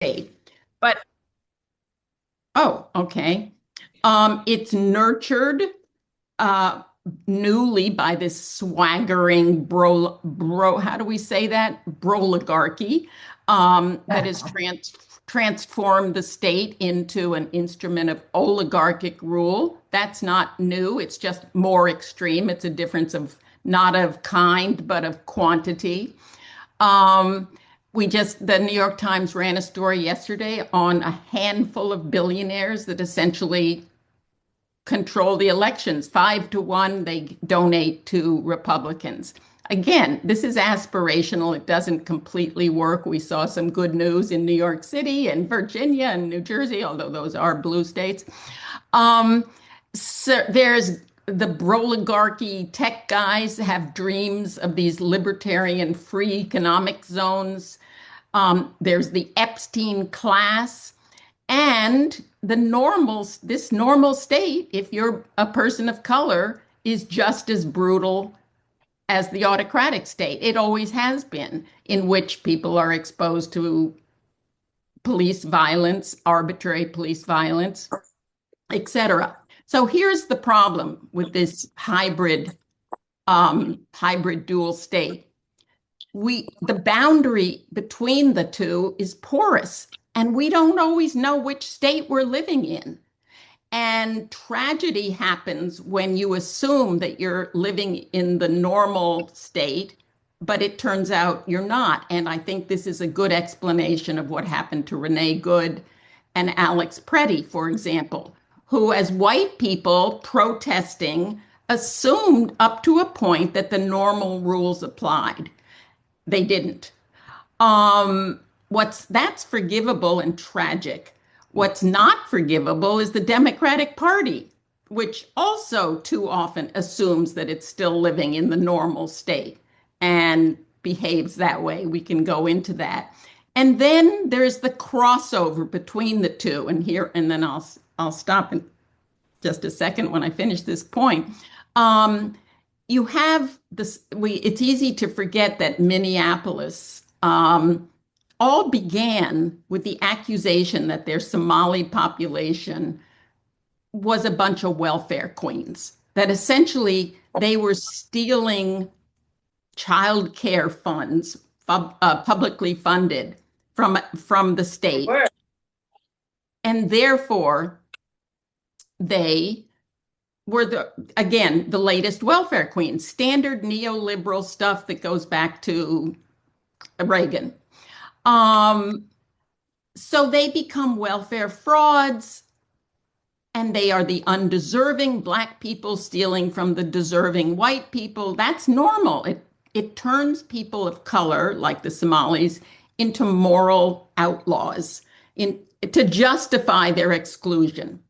state. But oh, okay. It's nurtured uh, newly by this swaggering how do we say that? Broligarchy that has transformed the state into an instrument of oligarchic rule. That's not new. It's just more extreme. It's a difference of not of kind, but of quantity. Um, the New York Times ran a story yesterday on a handful of billionaires that essentially control the elections. 5 to 1, they donate to Republicans. Again, this is aspirational. It doesn't completely work. We saw some good news in New York City and Virginia and New Jersey, although those are blue states. Um, so there's the oligarchy tech guys have dreams of these libertarian free economic zones. There's the Epstein class and this normal state, if you're a person of color, is just as brutal as the autocratic state. It always has been, in which people are exposed to police violence, arbitrary police violence, etc. So here's the problem with this hybrid dual state. The boundary between the two is porous, and we don't always know which state we're living in. And tragedy happens when you assume that you're living in the normal state, but it turns out you're not. And I think this is a good explanation of what happened to Renee Good and Alex Preddy, for example, who, as white people protesting, assumed up to a point that the normal rules applied. They didn't. That's forgivable and tragic. What's not forgivable is the Democratic Party, which also too often assumes that it's still living in the normal state and behaves that way. We can go into that. And then there's the crossover between the two. And then I'll stop in just a second when I finish this point. You have this, it's easy to forget that Minneapolis all began with the accusation that their Somali population was a bunch of welfare queens, that essentially they were stealing child care funds, publicly funded from the state. And therefore, they were the latest welfare queens, standard neoliberal stuff that goes back to Reagan. So they become welfare frauds, and they are the undeserving Black people stealing from the deserving white people. That's normal. It turns people of color, like the Somalis, into moral outlaws to justify their exclusion.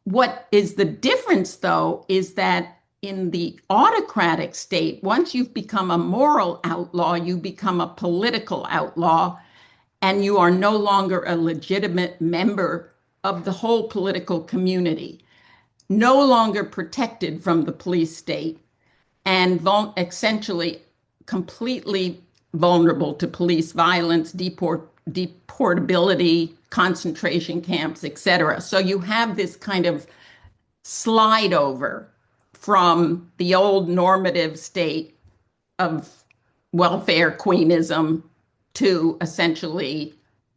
What is the difference, though, is that in the autocratic state, once you've become a moral outlaw, you become a political outlaw, and you are no longer a legitimate member of the whole political community, no longer protected from the police state, and essentially completely vulnerable to police violence, deportability, concentration camps, etc. So you have this kind of slide over from the old normative state of welfare queenism to essentially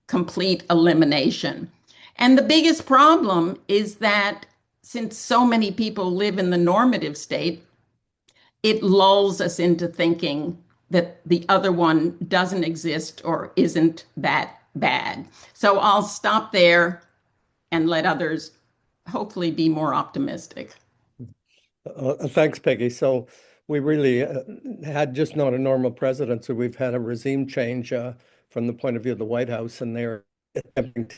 complete elimination. And the biggest problem is that since so many people live in the normative state, it lulls us into thinking that the other one doesn't exist or isn't that bad. So I'll stop there and let others hopefully be more optimistic. Thanks, Peggy. So we really had just not a normal presidency. We've had a regime change from the point of view of the White House, and they're attempting to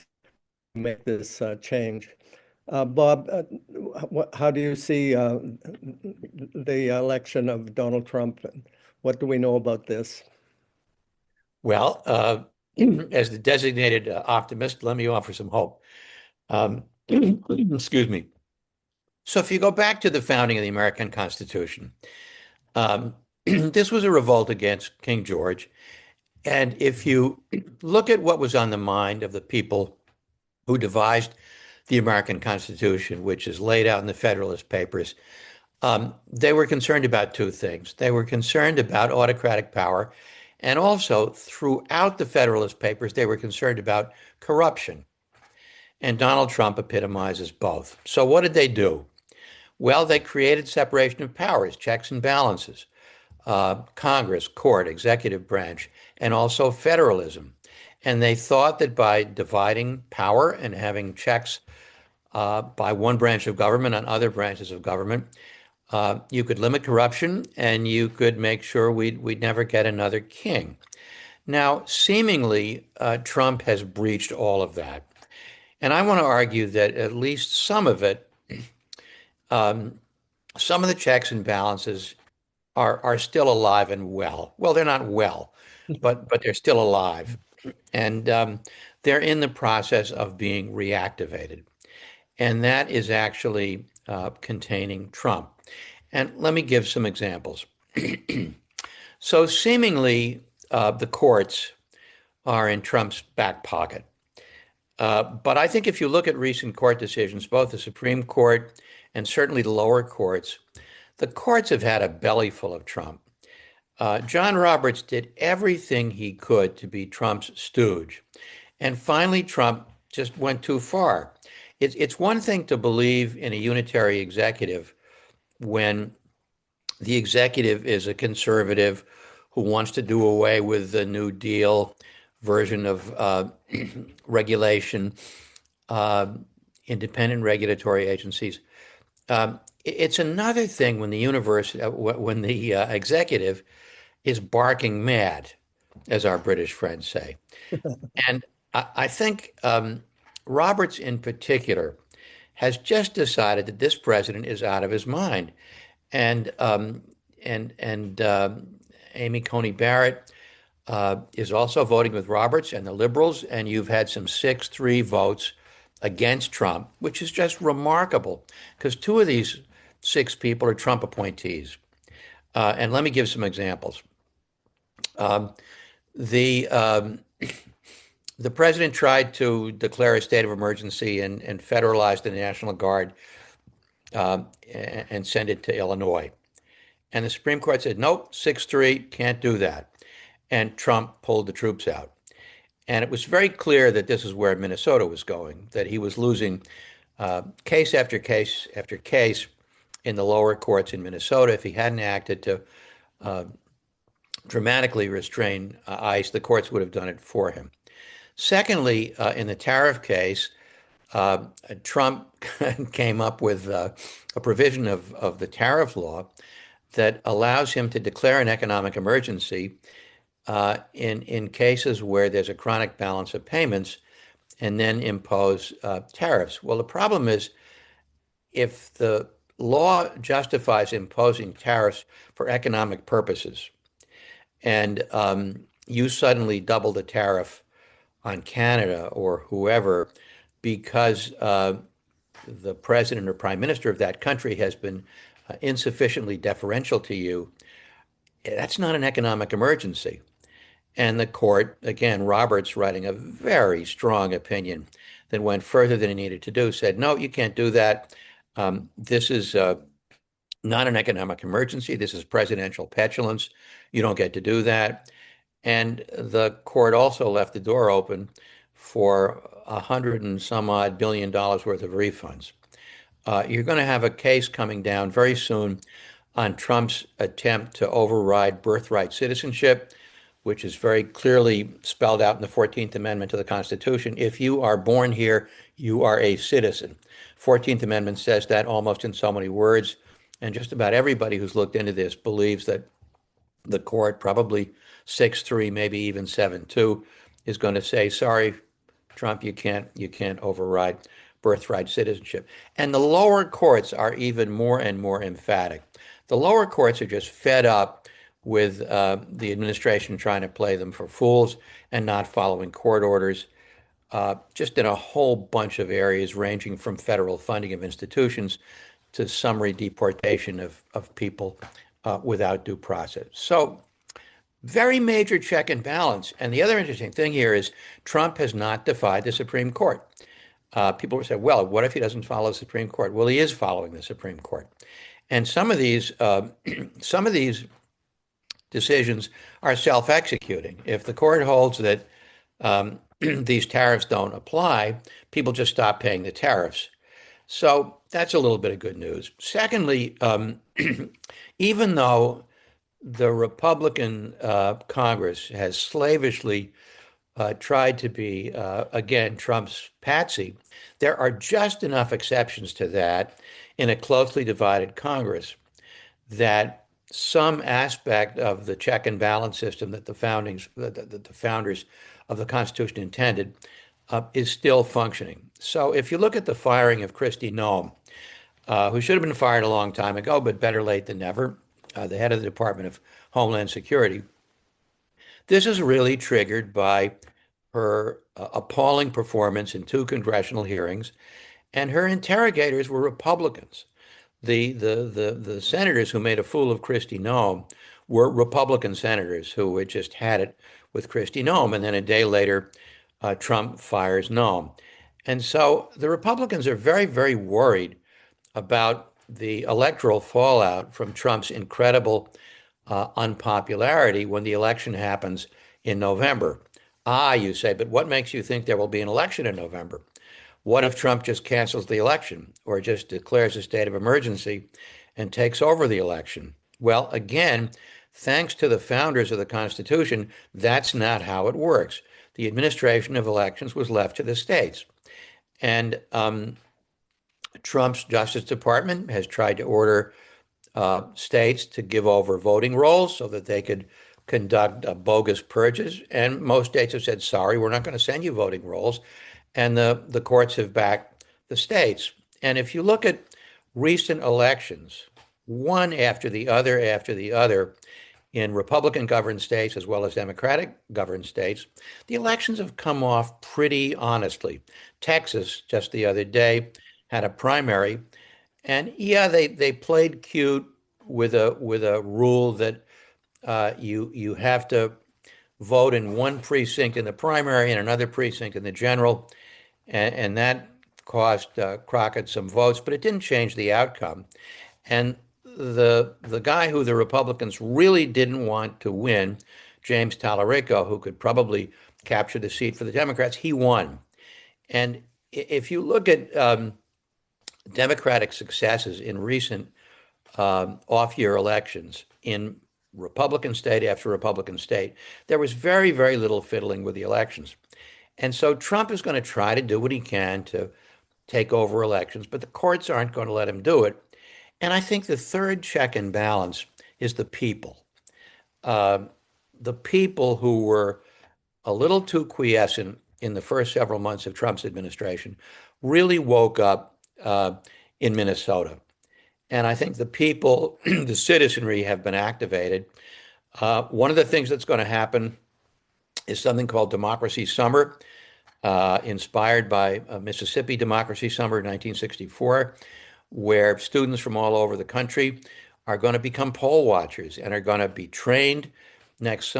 make this change. Bob, how do you see the election of Donald Trump? What do we know about this? Well, as the designated optimist, let me offer some hope. Excuse me. So if you go back to the founding of the American Constitution, this was a revolt against King George. And if you look at what was on the mind of the people who devised the American Constitution, which is laid out in the Federalist Papers, they were concerned about two things. They were concerned about autocratic power, and also throughout the Federalist Papers, they were concerned about corruption. And Donald Trump epitomizes both. So what did they do? Well, they created separation of powers, checks and balances, Congress, court, executive branch, and also federalism. And they thought that by dividing power and having checks by one branch of government on other branches of government, you could limit corruption and you could make sure we'd never get another king. Now, seemingly, Trump has breached all of that. And I want to argue that at least some of it, some of the checks and balances are still alive and well. Well, they're not well, but they're still alive. And they're in the process of being reactivated. And that is actually containing Trump. And let me give some examples. So seemingly, the courts are in Trump's back pocket. But I think if you look at recent court decisions, both the Supreme Court and certainly the lower courts, the courts have had a belly full of Trump. John Roberts did everything he could to be Trump's stooge. And finally, Trump just went too far. It's one thing to believe in a unitary executive when the executive is a conservative who wants to do away with the New Deal version of regulation, independent regulatory agencies. It's another thing when the executive is barking mad, as our British friends say. And I think Roberts in particular has just decided that this president is out of his mind. And Amy Coney Barrett is also voting with Roberts and the liberals, and you've had some 6-3 votes against Trump, which is just remarkable because two of these 6 people are Trump appointees. And let me give some examples. The president tried to declare a state of emergency and federalize the National Guard and send it to Illinois. And the Supreme Court said, nope, 6-3, can't do that. And Trump pulled the troops out. And it was very clear that this is where Minnesota was going, that he was losing case after case after case in the lower courts in Minnesota. If he hadn't acted to dramatically restrain ICE, the courts would have done it for him. Secondly, in the tariff case, Trump came up with a provision of the tariff law that allows him to declare an economic emergency in cases where there's a chronic balance of payments and then impose tariffs. Well, the problem is if the law justifies imposing tariffs for economic purposes and you suddenly double the tariff on Canada or whoever because the president or prime minister of that country has been insufficiently deferential to you, that's not an economic emergency. And the court, again, Roberts writing a very strong opinion that went further than he needed to do, said, no, you can't do that. This is not an economic emergency. This is presidential petulance. You don't get to do that. And the court also left the door open for $100 and some odd billion worth of refunds. You're going to have a case coming down very soon on Trump's attempt to override birthright citizenship, which is very clearly spelled out in the 14th Amendment to the Constitution. If you are born here, you are a citizen. 14th Amendment says that almost in so many words. And just about everybody who's looked into this believes that the court, probably 6-3, maybe even 7-2, is going to say, sorry, Trump, you can't override birthright citizenship. And the lower courts are even more and more emphatic. The lower courts are just fed up with the administration trying to play them for fools and not following court orders, just in a whole bunch of areas, ranging from federal funding of institutions to summary deportation of people without due process. So Very major check and balance. And the other interesting thing here is Trump has not defied the Supreme Court. People say, well, what if he doesn't follow the Supreme Court? Well, he is following the Supreme Court. And some of these decisions are self-executing. If the court holds that these tariffs don't apply, people just stop paying the tariffs. So that's a little bit of good news. Secondly, even though the Republican Congress has slavishly tried to be, again, Trump's patsy, there are just enough exceptions to that in a closely divided Congress that some aspect of the check and balance system that the founders of the Constitution intended is still functioning. So if you look at the firing of Kristi Noem, who should have been fired a long time ago, but better late than never, the head of the Department of Homeland Security, this is really triggered by her appalling performance in 2 congressional hearings, and her interrogators were Republicans. The senators who made a fool of Kristi Noem were Republican senators who had just had it with Kristi Noem, and then a day later, Trump fires Noem. And so the Republicans are very, very worried about the electoral fallout from Trump's incredible unpopularity when the election happens in November. You say, but what makes you think there will be an election in November? What if Trump just cancels the election or just declares a state of emergency and takes over the election? Well, again, thanks to the founders of the Constitution, that's not how it works. The administration of elections was left to the states. And Trump's Justice Department has tried to order states to give over voting rolls so that they could conduct bogus purges. And most states have said, sorry, we're not going to send you voting rolls. And the courts have backed the states. And if you look at recent elections, one after the other, in Republican-governed states as well as Democratic-governed states, the elections have come off pretty honestly. Texas, just the other day, had a primary, and yeah, they played cute with a rule that you have to vote in one precinct in the primary and another precinct in the general, and that cost Crockett some votes, but it didn't change the outcome. And the guy who the Republicans really didn't want to win, James Talarico, who could probably capture the seat for the Democrats, he won. And if you look at Democratic successes in recent off-year elections in Republican state after Republican state, there was very, very little fiddling with the elections. And so Trump is going to try to do what he can to take over elections, but the courts aren't going to let him do it. And I think the third check and balance is the people. The people who were a little too quiescent in the first several months of Trump's administration really woke up in Minnesota. And I think the people, the citizenry, have been activated. One of the things that's going to happen is something called Democracy Summer, inspired by Mississippi Democracy Summer in 1964, where students from all over the country are going to become poll watchers and are going to be trained next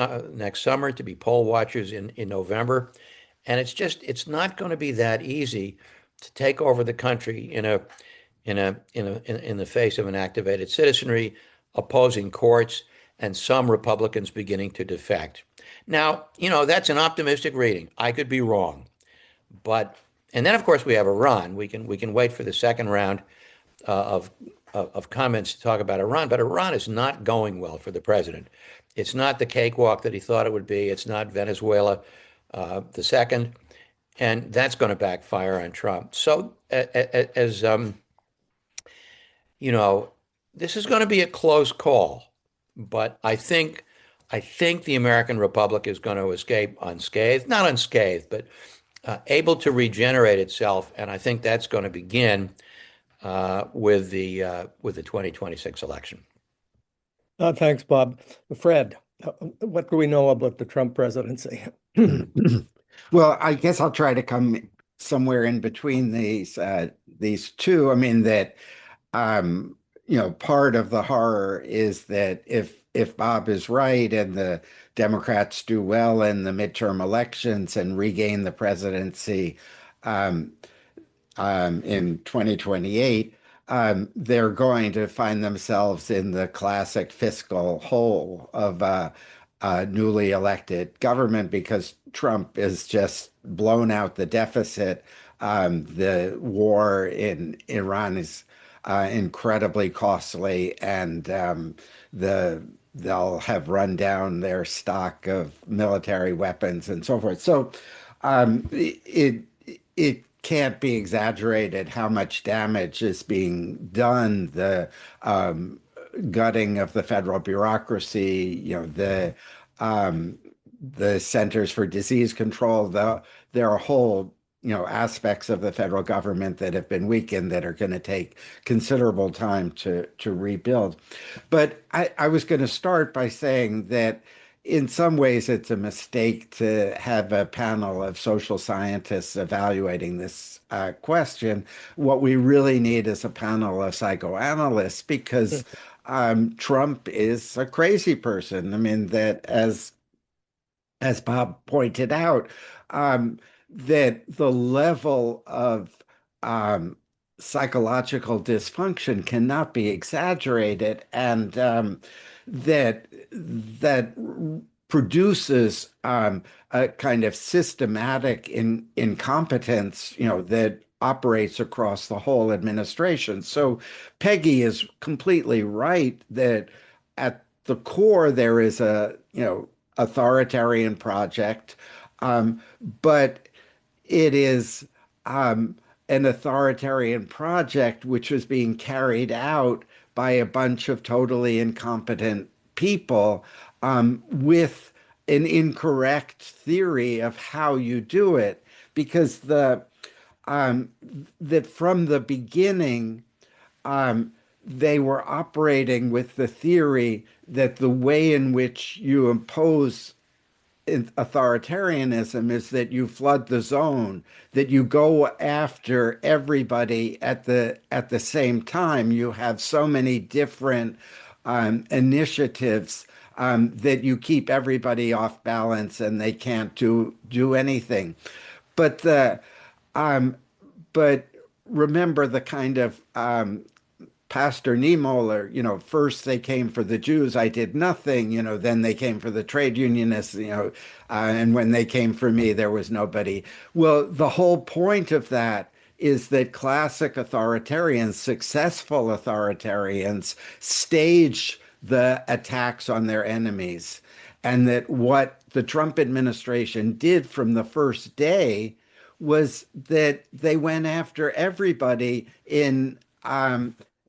summer to be poll watchers in November. And it's not going to be that easy to take over the country in the face of an activated citizenry, opposing courts, and some Republicans beginning to defect. Now, that's an optimistic reading. I could be wrong, and then of course we have Iran. We can wait for the second round of comments to talk about Iran, but Iran is not going well for the president. It's not the cakewalk that he thought it would be. It's not Venezuela the second, and that's going to backfire on Trump. So as this is going to be a close call, but I think the American Republic is going to escape unscathed, not unscathed, but able to regenerate itself, and I think that's going to begin with the 2026 election. Thanks, Bob. Fred, what do we know about the Trump presidency? Well, I guess I'll try to come somewhere in between these two. I mean that part of the horror is that if if Bob is right and the Democrats do well in the midterm elections and regain the presidency um, in 2028, they're going to find themselves in the classic fiscal hole of a newly elected government because Trump has just blown out the deficit. The war in Iran is incredibly costly, and they'll have run down their stock of military weapons and so forth. So it can't be exaggerated how much damage is being done. Gutting of the federal bureaucracy, the Centers for Disease Control. There are whole aspects of the federal government that have been weakened that are going to take considerable time to rebuild. But I was going to start by saying that in some ways it's a mistake to have a panel of social scientists evaluating this question. What we really need is a panel of psychoanalysts because Trump is a crazy person. I mean, that as Bob pointed out, that the level of psychological dysfunction cannot be exaggerated, and that produces a kind of systematic incompetence, that operates across the whole administration. So Peggy is completely right that at the core there is a authoritarian project, but it is an authoritarian project which was being carried out by a bunch of totally incompetent people with an incorrect theory of how you do it, because that from the beginning they were operating with the theory that the way in which you impose authoritarianism is that you flood the zone, that you go after everybody at the same time. You have so many different initiatives that you keep everybody off balance and they can't do anything. But the but remember the kind of Pastor Niemöller, first they came for the Jews, I did nothing, then they came for the trade unionists, and when they came for me, there was nobody. Well, the whole point of that is that classic authoritarians, successful authoritarians, stage the attacks on their enemies. And that what the Trump administration did from the first day was that they went after everybody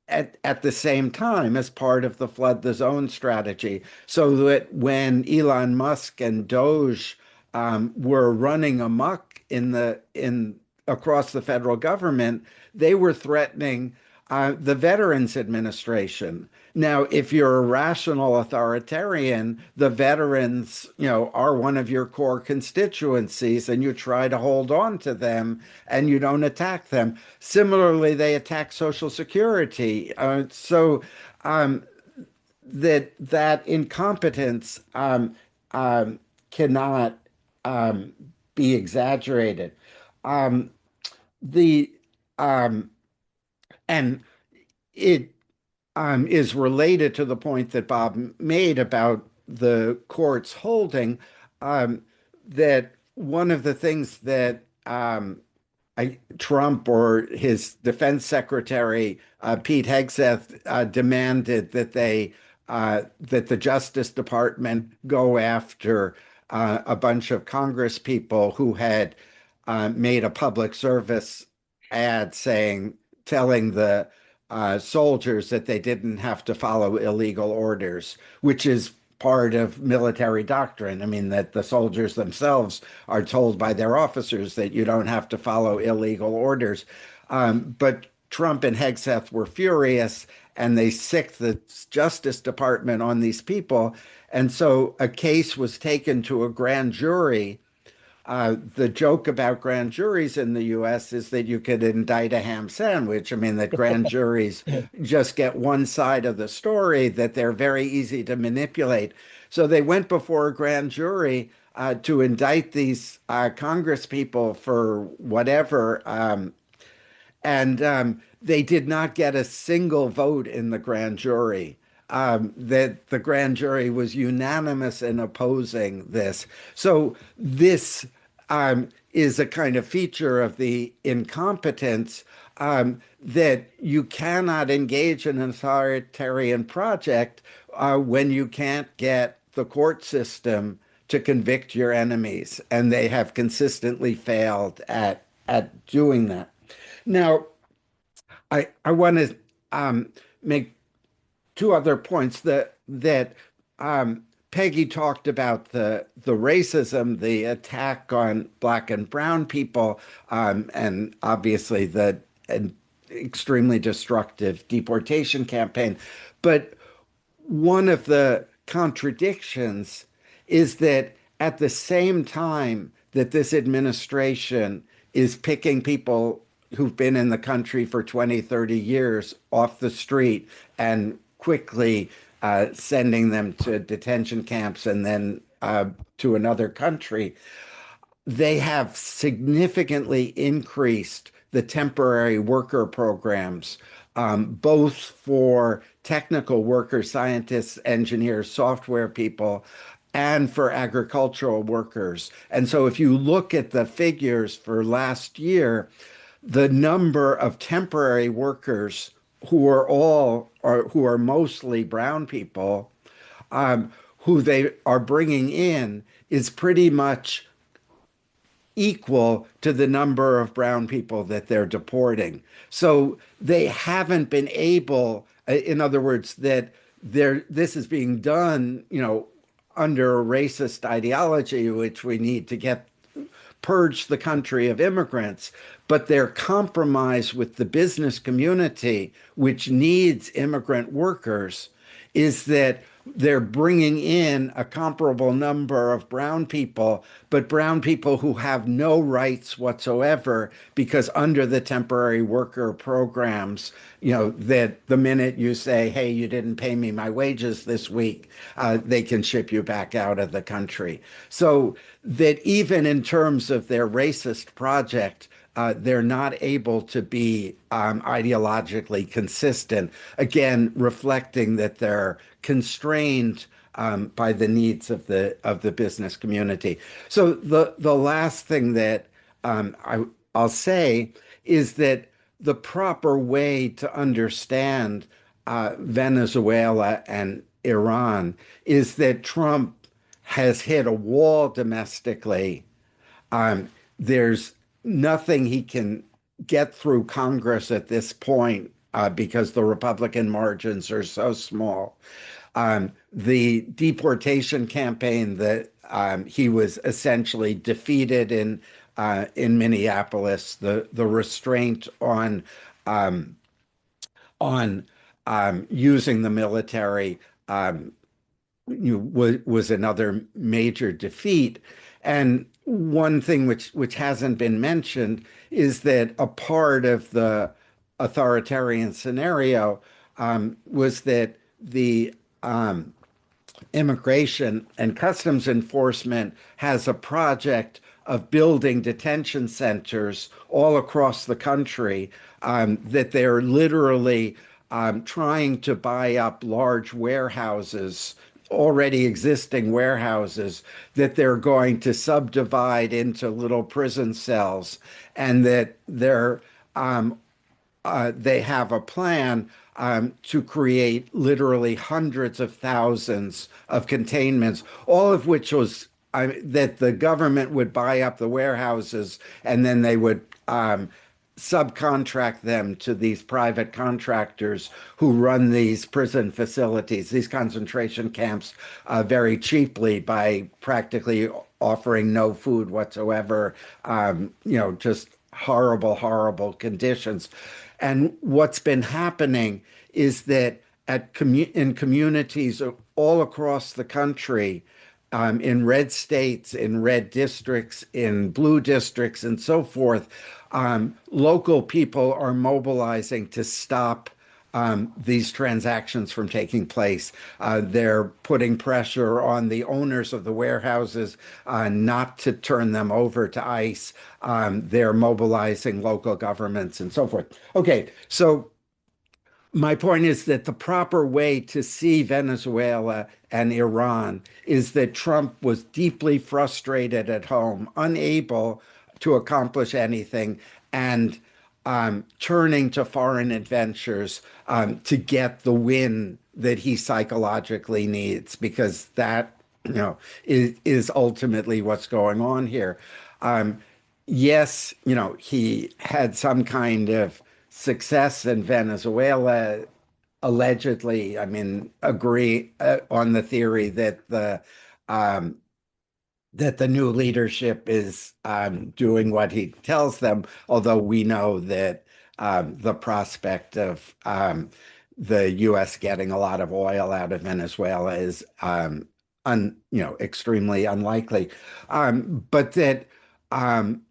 at the same time as part of the flood the zone strategy. So that when Elon Musk and Doge were running amok in across the federal government, they were threatening the Veterans Administration. Now, if you're a rational authoritarian, the veterans, are one of your core constituencies, and you try to hold on to them and you don't attack them. Similarly, they attack Social Security. So that incompetence cannot be exaggerated. The and it is related to the point that Bob made about the court's holding, that one of the things that Trump or his defense secretary, Pete Hegseth, demanded that that the Justice Department go after a bunch of Congress people who had made a public service ad telling the soldiers that they didn't have to follow illegal orders, which is part of military doctrine. I mean, that the soldiers themselves are told by their officers that you don't have to follow illegal orders. But Trump and Hegseth were furious, and they sicked the Justice Department on these people. And so a case was taken to a grand jury The joke about grand juries in the US is that you could indict a ham sandwich. I mean, that grand juries just get one side of the story, that they're very easy to manipulate. So they went before a grand jury to indict these Congress people for whatever. And they did not get a single vote in the grand jury. That the grand jury was unanimous in opposing this. So this is a kind of feature of the incompetence that you cannot engage in an authoritarian project when you can't get the court system to convict your enemies, and they have consistently failed at doing that. Now, I want to make two other points that Peggy talked about the racism, the attack on Black and brown people, and obviously the an extremely destructive deportation campaign. But one of the contradictions is that at the same time that this administration is picking people who've been in the country for 20, 30 years off the street and quickly sending them to detention camps and then to another country, they have significantly increased the temporary worker programs, both for technical workers, scientists, engineers, software people, and for agricultural workers. And so if you look at the figures for last year, the number of temporary workers who are mostly brown people, who they are bringing in is pretty much equal to the number of brown people that they're deporting. So they haven't been able, in other words, that this is being done, under a racist ideology, which we need to get purge the country of immigrants, but their compromise with the business community, which needs immigrant workers, is that they're bringing in a comparable number of brown people, but brown people who have no rights whatsoever, because under the temporary worker programs, that the minute you say, hey, you didn't pay me my wages this week, they can ship you back out of the country. So that even in terms of their racist project, they're not able to be ideologically consistent, again, reflecting that they're constrained by the needs of the business community. So the last thing that I'll say is that the proper way to understand Venezuela and Iran is that Trump has hit a wall domestically. There's nothing he can get through Congress at this point because the Republican margins are so small. The deportation campaign that he was essentially defeated in Minneapolis, the restraint on using the military was another major defeat. And one thing which hasn't been mentioned is that a part of the authoritarian scenario was that the Immigration and Customs Enforcement has a project of building detention centers all across the country, that they're literally trying to buy up large warehouses, already existing warehouses, that they're going to subdivide into little prison cells, and that they have a plan to create literally hundreds of thousands of containments, all of which was that the government would buy up the warehouses and then they would subcontract them to these private contractors who run these prison facilities, these concentration camps, very cheaply by practically offering no food whatsoever, just horrible, horrible conditions. And what's been happening is that in communities all across the country, in red states, in red districts, in blue districts, and so forth, local people are mobilizing to stop these transactions from taking place. They're putting pressure on the owners of the warehouses not to turn them over to ICE. They're mobilizing local governments and so forth. Okay, so my point is that the proper way to see Venezuela and Iran is that Trump was deeply frustrated at home, unable to accomplish anything, and turning to foreign adventures to get the win that he psychologically needs, because that, is ultimately what's going on here. Yes, he had some kind of success in Venezuela, allegedly. I mean, agree on the theory um, that the new leadership is doing what he tells them, although we know that the prospect of the U.S. getting a lot of oil out of Venezuela is extremely unlikely. But um,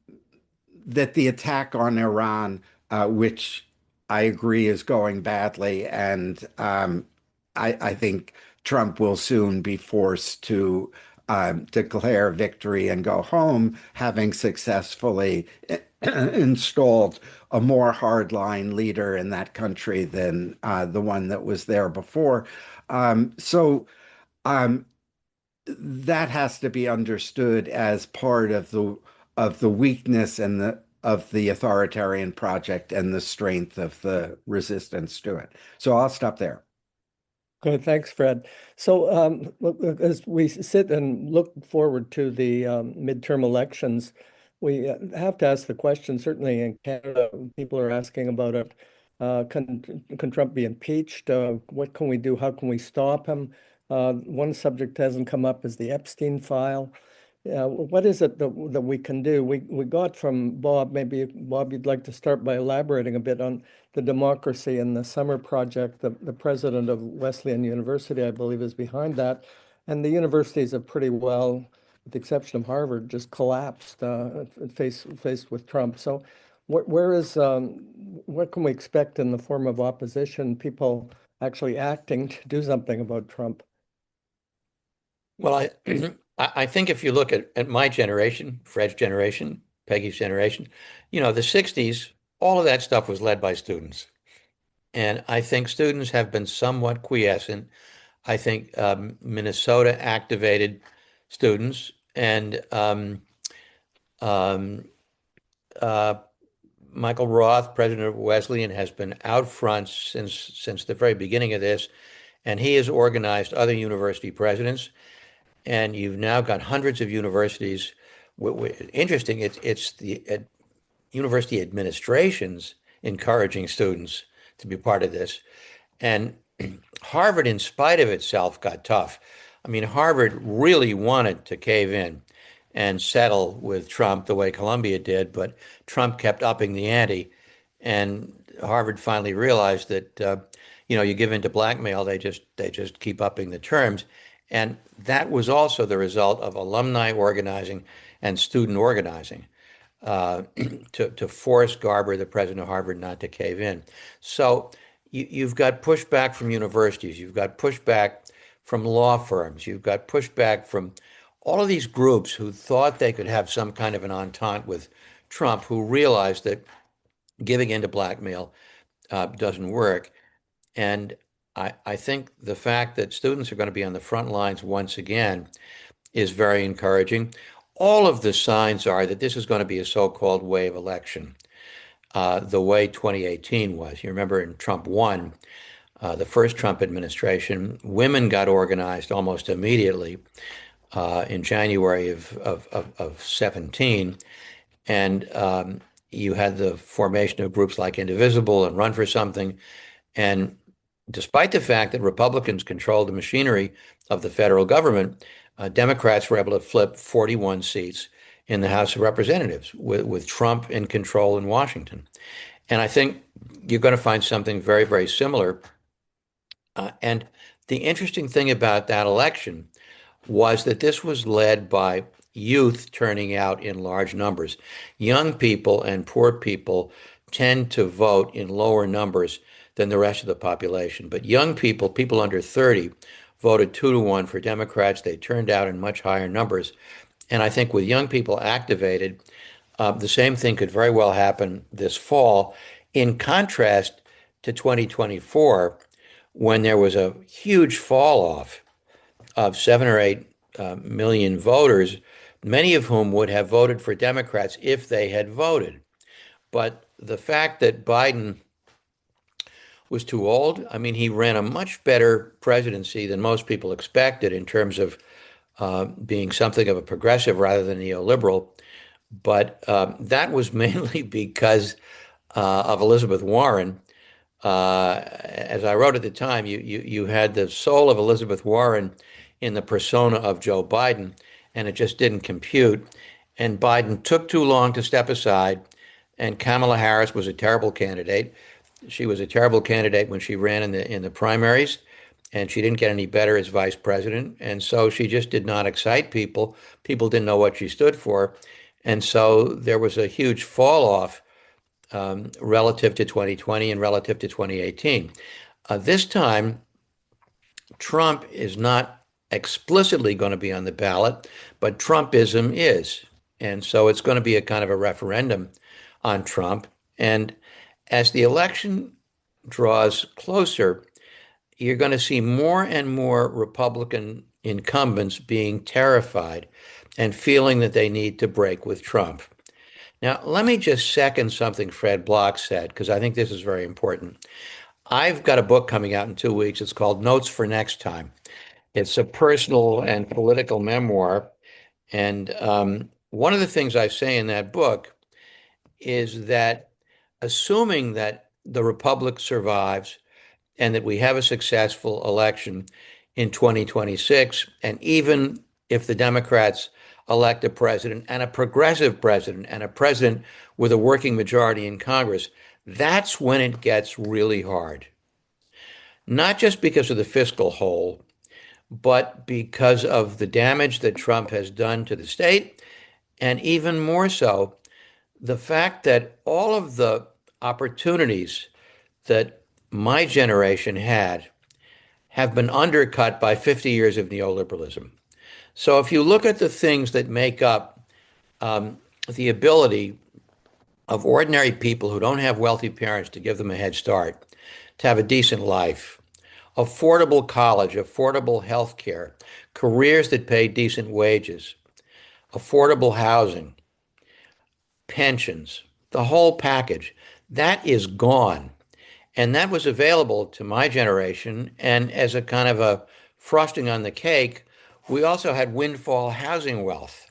that the attack on Iran, which I agree is going badly, and I think Trump will soon be forced to declare victory and go home, having successfully installed a more hardline leader in that country than the one that was there before. So um, that has to be understood as part of the weakness and the authoritarian project and the strength of the resistance to it. So I'll stop there. Good, thanks, Fred. So look, as we sit and look forward to the midterm elections, we have to ask the question, certainly in Canada, people are asking about it. Can Trump be impeached? What can we do? How can we stop him? One subject hasn't come up is the Epstein file. What is it that we can do? We got from Bob, maybe Bob, you'd like to start by elaborating a bit on the Democracy in the Summer Project. The president of Wesleyan University, I believe, is behind that. And the universities have pretty well, with the exception of Harvard, just collapsed faced with Trump. So what can we expect in the form of opposition, people actually acting to do something about Trump? Well, I think if you look at my generation, Fred's generation, Peggy's generation, the 60s, all of that stuff was led by students. And I think students have been somewhat quiescent. I think Minnesota activated students, and um, uh, Michael Roth, president of Wesleyan, has been out front since the very beginning of this, and he has organized other university presidents. And you've now got hundreds of universities. Interesting, it's the university administrations encouraging students to be part of this. And Harvard, in spite of itself, got tough. I mean, Harvard really wanted to cave in and settle with Trump the way Columbia did, but Trump kept upping the ante. And Harvard finally realized that you give in to blackmail, they just keep upping the terms. And that was also the result of alumni organizing and student organizing to force Garber, the president of Harvard, not to cave in. So you've got pushback from universities, you've got pushback from law firms, you've got pushback from all of these groups who thought they could have some kind of an entente with Trump, who realized that giving in to blackmail doesn't work. And I think the fact that students are going to be on the front lines once again is very encouraging. All of the signs are that this is going to be a so-called wave election, the way 2018 was. You remember in Trump won, the first Trump administration, women got organized almost immediately in January of 17. And you had the formation of groups like Indivisible and Run for Something. And despite the fact that Republicans controlled the machinery of the federal government, Democrats were able to flip 41 seats in the House of Representatives with Trump in control in Washington. And I think you're going to find something very, very similar. And the interesting thing about that election was that this was led by youth turning out in large numbers. Young people and poor people tend to vote in lower numbers than the rest of the population. But young people, people under 30, voted 2-1 for Democrats. They turned out in much higher numbers. And I think with young people activated, the same thing could very well happen this fall. In contrast to 2024, when there was a huge fall off of 7 or 8 million voters, many of whom would have voted for Democrats if they had voted. But the fact that Biden was too old, I mean, he ran a much better presidency than most people expected in terms of being something of a progressive rather than neoliberal. But that was mainly because of Elizabeth Warren. As I wrote at the time, you had the soul of Elizabeth Warren in the persona of Joe Biden, and it just didn't compute. And Biden took too long to step aside, and Kamala Harris was a terrible candidate. She was a terrible candidate when she ran in the primaries, and she didn't get any better as vice president. And so she just did not excite people. People didn't know what she stood for. And so there was a huge fall off relative to 2020 and relative to 2018. This time, Trump is not explicitly going to be on the ballot, but Trumpism is. And so it's going to be a kind of a referendum on Trump. And as the election draws closer, you're going to see more and more Republican incumbents being terrified and feeling that they need to break with Trump. Now, let me just second something Fred Block said, because I think this is very important. I've got a book coming out in 2 weeks. It's called Notes for Next Time. It's a personal and political memoir. And one of the things I say in that book is that assuming that the Republic survives and that we have a successful election in 2026, and even if the Democrats elect a president and a progressive president and a president with a working majority in Congress, that's when it gets really hard. Not just because of the fiscal hole, but because of the damage that Trump has done to the state, and even more so, the fact that all of the opportunities that my generation had have been undercut by 50 years of neoliberalism. So if you look at the things that make up the ability of ordinary people who don't have wealthy parents to give them a head start, to have a decent life, affordable college, affordable health care, careers that pay decent wages, affordable housing, pensions, the whole package, that is gone. And that was available to my generation. And as a kind of a frosting on the cake, we also had windfall housing wealth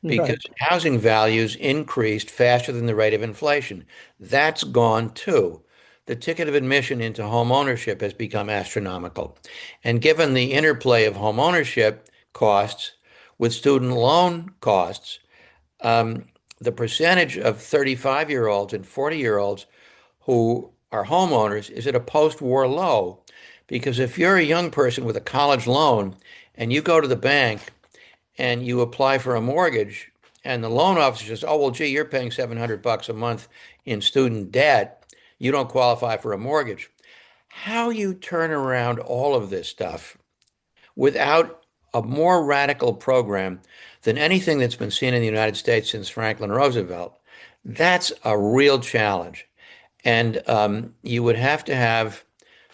because Right. housing values increased faster than the rate of inflation. That's gone too. The ticket of admission into home ownership has become astronomical. And given the interplay of home ownership costs with student loan costs, the percentage of 35-year-olds and 40-year-olds who are homeowners is at a post-war low. Because if you're a young person with a college loan and you go to the bank and you apply for a mortgage and the loan officer says, oh, well, gee, you're paying $700 a month in student debt. You don't qualify for a mortgage. How you turn around all of this stuff without a more radical program than anything that's been seen in the United States since Franklin Roosevelt, that's a real challenge. And you would have to have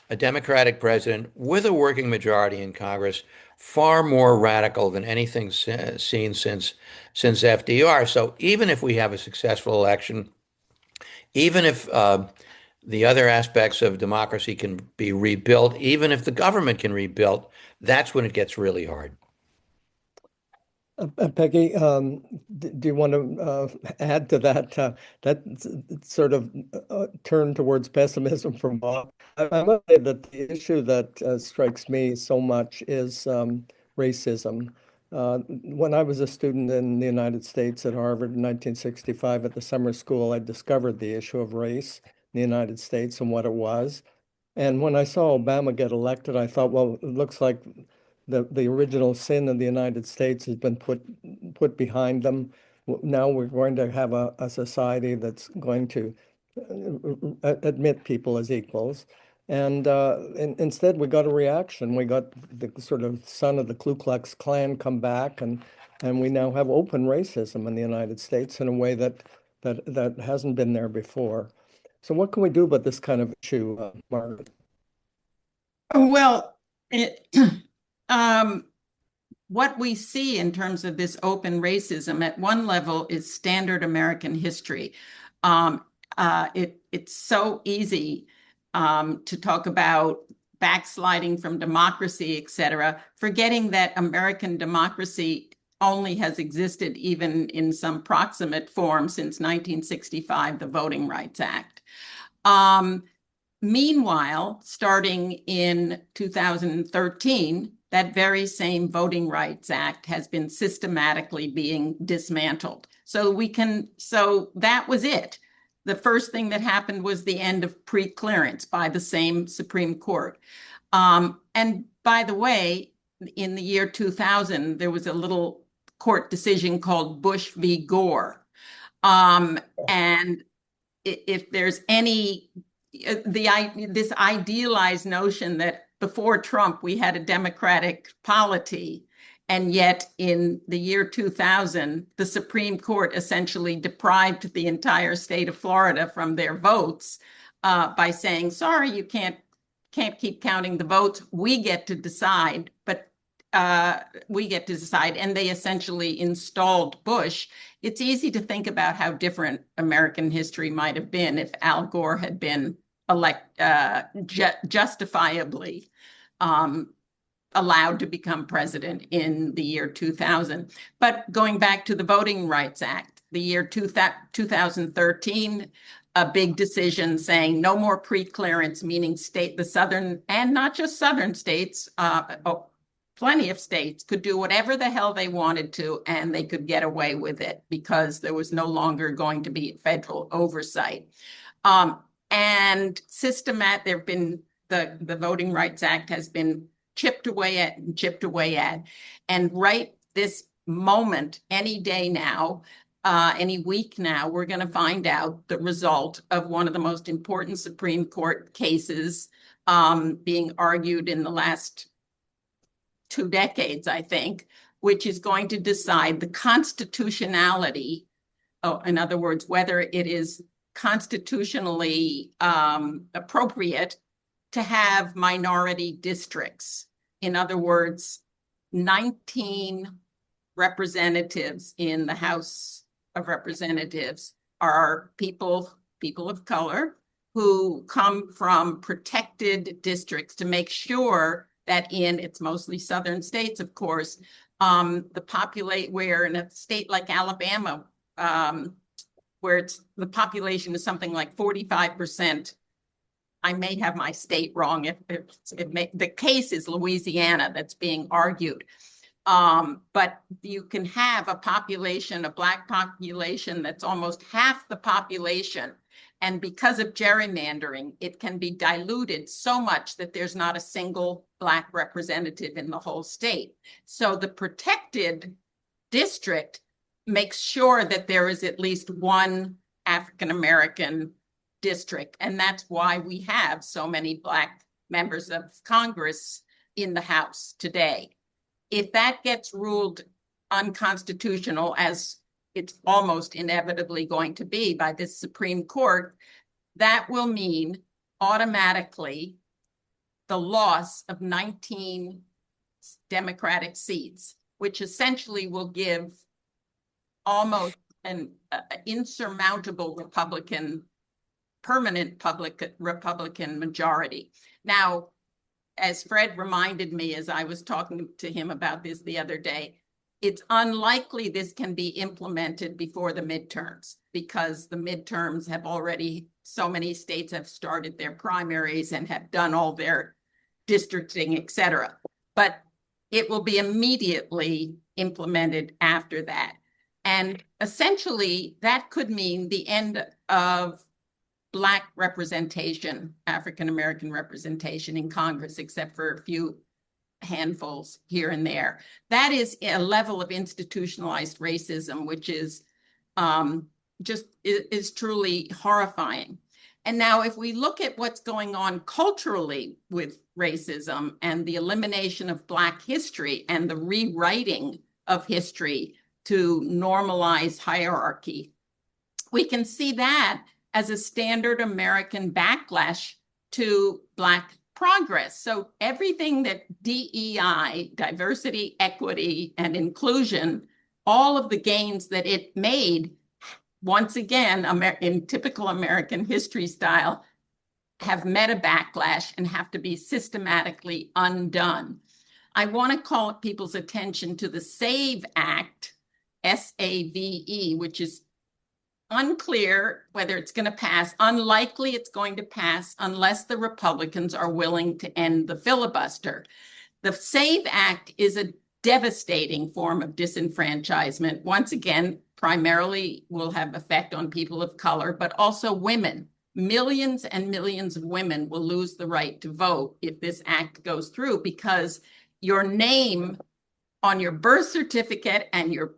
a Democratic president with a working majority in Congress, far more radical than anything seen since FDR. So even if we have a successful election, even if the other aspects of democracy can be rebuilt, even if the government can rebuild, that's when it gets really hard. Peggy, do you want to add to that? That sort of turn towards pessimism from Bob. I must say that the issue that strikes me so much is racism. When I was a student in the United States at Harvard in 1965 at the summer school, I discovered the issue of race in the United States and what it was. And when I saw Obama get elected, I thought, well, it looks like the original sin in the United States has been put behind them. Now we're going to have a society that's going to admit people as equals. And instead, we got a reaction. We got the sort of son of the Ku Klux Klan come back, and we now have open racism in the United States in a way that hasn't been there before. So what can we do about this kind of issue, Margaret? Well, what we see in terms of this open racism at one level is standard American history. It's so easy to talk about backsliding from democracy, et cetera, forgetting that American democracy only has existed even in some proximate form since 1965, the Voting Rights Act. Meanwhile, starting in 2013, that very same Voting Rights Act has been systematically being dismantled. So that was it. The first thing that happened was the end of pre-clearance by the same Supreme Court. And by the way, in the year 2000, there was a little court decision called Bush v. Gore. And if there's this idealized notion that before Trump, we had a democratic polity, and yet in the year 2000, the Supreme Court essentially deprived the entire state of Florida from their votes by saying, sorry, you can't keep counting the votes. We get to decide, and they essentially installed Bush. It's easy to think about how different American history might have been if Al Gore had been justifiably allowed to become president in the year 2000. But going back to the Voting Rights Act, the year 2013, a big decision saying no more pre-clearance, meaning the southern, and not just southern states, plenty of states could do whatever the hell they wanted to, and they could get away with it because there was no longer going to be federal oversight. And there've been the Voting Rights Act has been chipped away at. And right this moment, any day now, any week now, we're going to find out the result of one of the most important Supreme Court cases being argued in the last 2 decades, I think, which is going to decide the constitutionality, in other words, whether it is constitutionally appropriate to have minority districts. In other words, 19 representatives in the House of Representatives are people of color who come from protected districts to make sure that it's mostly southern states, of course, where in a state like Alabama, where the population is something like 45%. I may have my state wrong. The case is Louisiana that's being argued. But you can have a Black population that's almost half the population. And because of gerrymandering, it can be diluted so much that there's not a single Black representative in the whole state. So the protected district makes sure that there is at least one African-American district. And that's why we have so many Black members of Congress in the House today. If that gets ruled unconstitutional, as it's almost inevitably going to be by this Supreme Court, that will mean automatically the loss of 19 Democratic seats, which essentially will give almost an insurmountable permanent Republican majority. Now, as Fred reminded me as I was talking to him about this the other day, it's unlikely this can be implemented before the midterms, because the midterms have already, so many states have started their primaries and have done all their districting, et cetera. But it will be immediately implemented after that. And essentially, that could mean the end of Black representation, African-American representation in Congress, except for a few handfuls here and there. That is a level of institutionalized racism, which is just is truly horrifying. And now if we look at what's going on culturally with racism and the elimination of Black history and the rewriting of history to normalize hierarchy, we can see that as a standard American backlash to Black progress. So everything that DEI, diversity, equity, and inclusion, all of the gains that it made, once again, in typical American history style, have met a backlash and have to be systematically undone. I want to call people's attention to the SAVE Act, SAVE, which is unclear whether it's going to pass. Unlikely it's going to pass unless the Republicans are willing to end the filibuster. The SAVE Act is a devastating form of disenfranchisement. Once again, primarily will have effect on people of color, but also women. Millions and millions of women will lose the right to vote if this act goes through, because your name on your birth certificate and your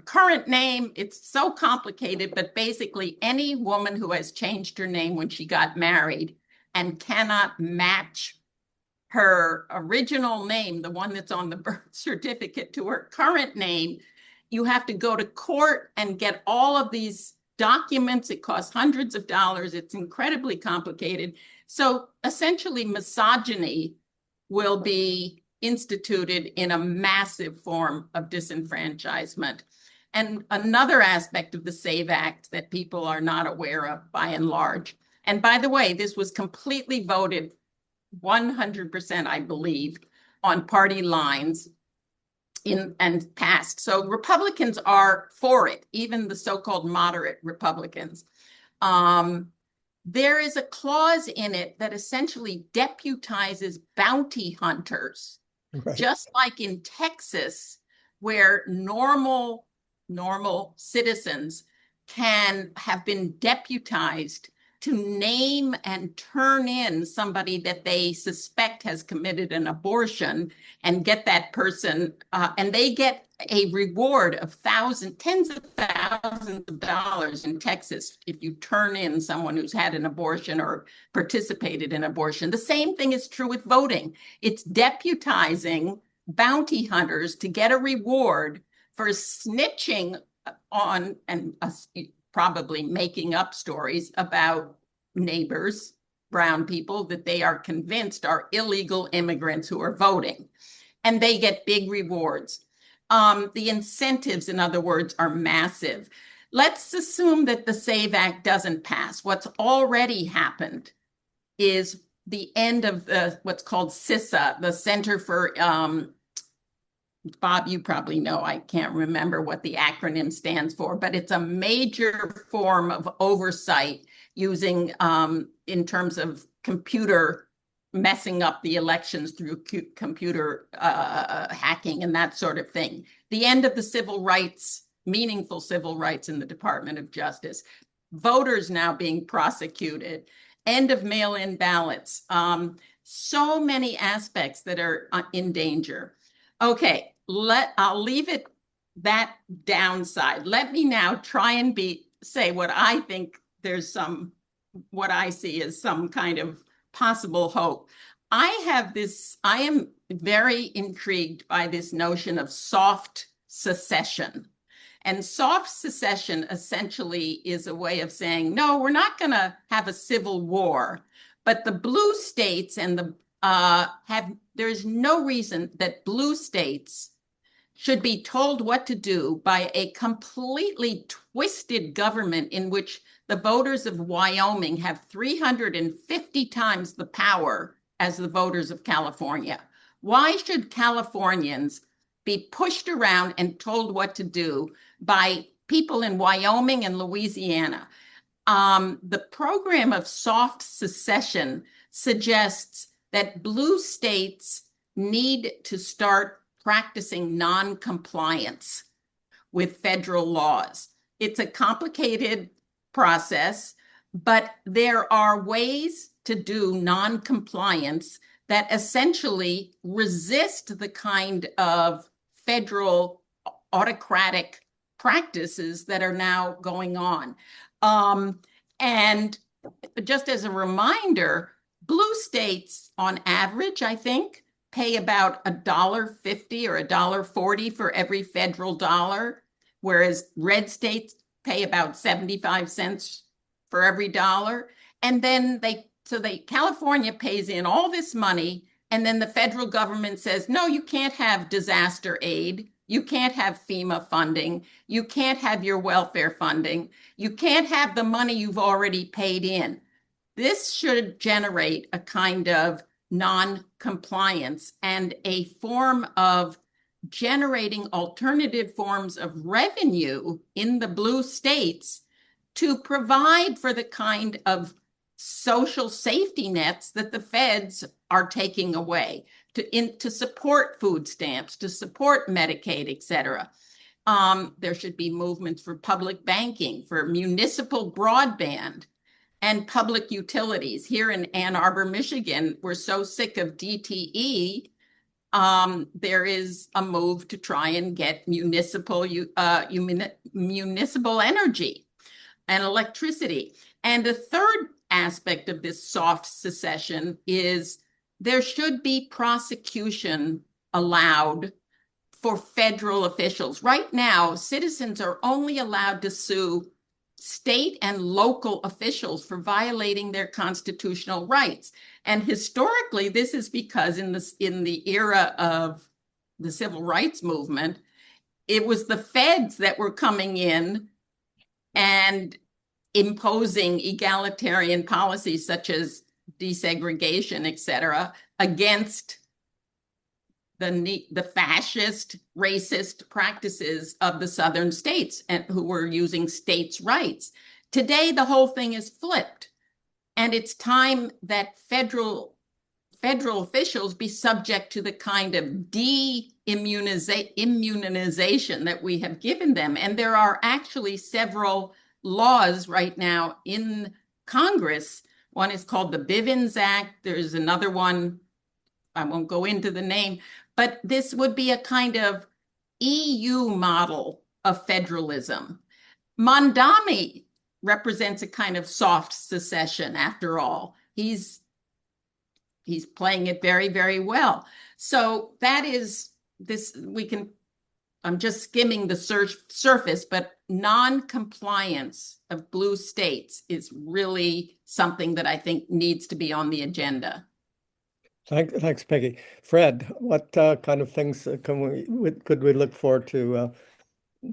current name, it's so complicated, but basically any woman who has changed her name when she got married and cannot match her original name, the one that's on the birth certificate, to her current name, you have to go to court and get all of these documents. It costs hundreds of dollars. It's incredibly complicated. So essentially misogyny will be instituted in a massive form of disenfranchisement. And another aspect of the SAVE Act that people are not aware of by and large, and by the way, this was completely voted 100%, I believe, on party lines and passed. So Republicans are for it, even the so-called moderate Republicans. There is a clause in it that essentially deputizes bounty hunters. Right. Just like in Texas, where normal citizens can have been deputized to name and turn in somebody that they suspect has committed an abortion and get that person, and they get a reward of tens of thousands of dollars in Texas if you turn in someone who's had an abortion or participated in abortion. The same thing is true with voting. It's deputizing bounty hunters to get a reward for snitching on and probably making up stories about neighbors, brown people, that they are convinced are illegal immigrants who are voting. And they get big rewards. The incentives, in other words, are massive. Let's assume that the SAVE Act doesn't pass. What's already happened is the end of what's called CISA, the Center for Bob, you probably know, I can't remember what the acronym stands for, but it's a major form of oversight using, in terms of computer messing up the elections through computer hacking and that sort of thing. The end of the civil rights, meaningful civil rights in the Department of Justice. Voters now being prosecuted. End of mail-in ballots. So many aspects that are in danger. Okay. I'll leave it that downside. Let me now try and say what I think what I see as some kind of possible hope. I am very intrigued by this notion of soft secession. And soft secession essentially is a way of saying, no, we're not going to have a civil war, but the blue states and there's no reason that blue states should be told what to do by a completely twisted government in which the voters of Wyoming have 350 times the power as the voters of California. Why should Californians be pushed around and told what to do by people in Wyoming and Louisiana? The program of soft secession suggests that blue states need to start practicing non-compliance with federal laws. It's a complicated process, but there are ways to do non-compliance that essentially resist the kind of federal autocratic practices that are now going on. And just as a reminder, blue states on average, I think, pay about $1.50 or $1.40 for every federal dollar, whereas red states pay about 75 cents for every dollar. And then California pays in all this money, and then the federal government says, no, you can't have disaster aid. You can't have FEMA funding. You can't have your welfare funding. You can't have the money you've already paid in. This should generate a kind of non-compliance and a form of generating alternative forms of revenue in the blue states to provide for the kind of social safety nets that the feds are taking away to support food stamps, to support Medicaid, et cetera. There should be movements for public banking, for municipal broadband, and public utilities. Here in Ann Arbor, Michigan, we're so sick of DTE. There is a move to try and get municipal energy and electricity. And the third aspect of this soft secession is there should be prosecution allowed for federal officials. Right now, citizens are only allowed to sue state and local officials for violating their constitutional rights. And historically, this is because in the era of the civil rights movement, it was the feds that were coming in and imposing egalitarian policies such as desegregation, et cetera, against the fascist, racist practices of the southern states and who were using states' rights. Today, the whole thing is flipped, and it's time that federal officials be subject to the kind of immunization that we have given them. And there are actually several laws right now in Congress. One is called the Bivens Act. There's another one, I won't go into the name, but this would be a kind of EU model of federalism. Mondami represents a kind of soft secession, after all. He's playing it very, very well. So that is this, I'm just skimming the surface, but non-compliance of blue states is really something that I think needs to be on the agenda. Thanks, Peggy. Fred, what kind of things could we look for to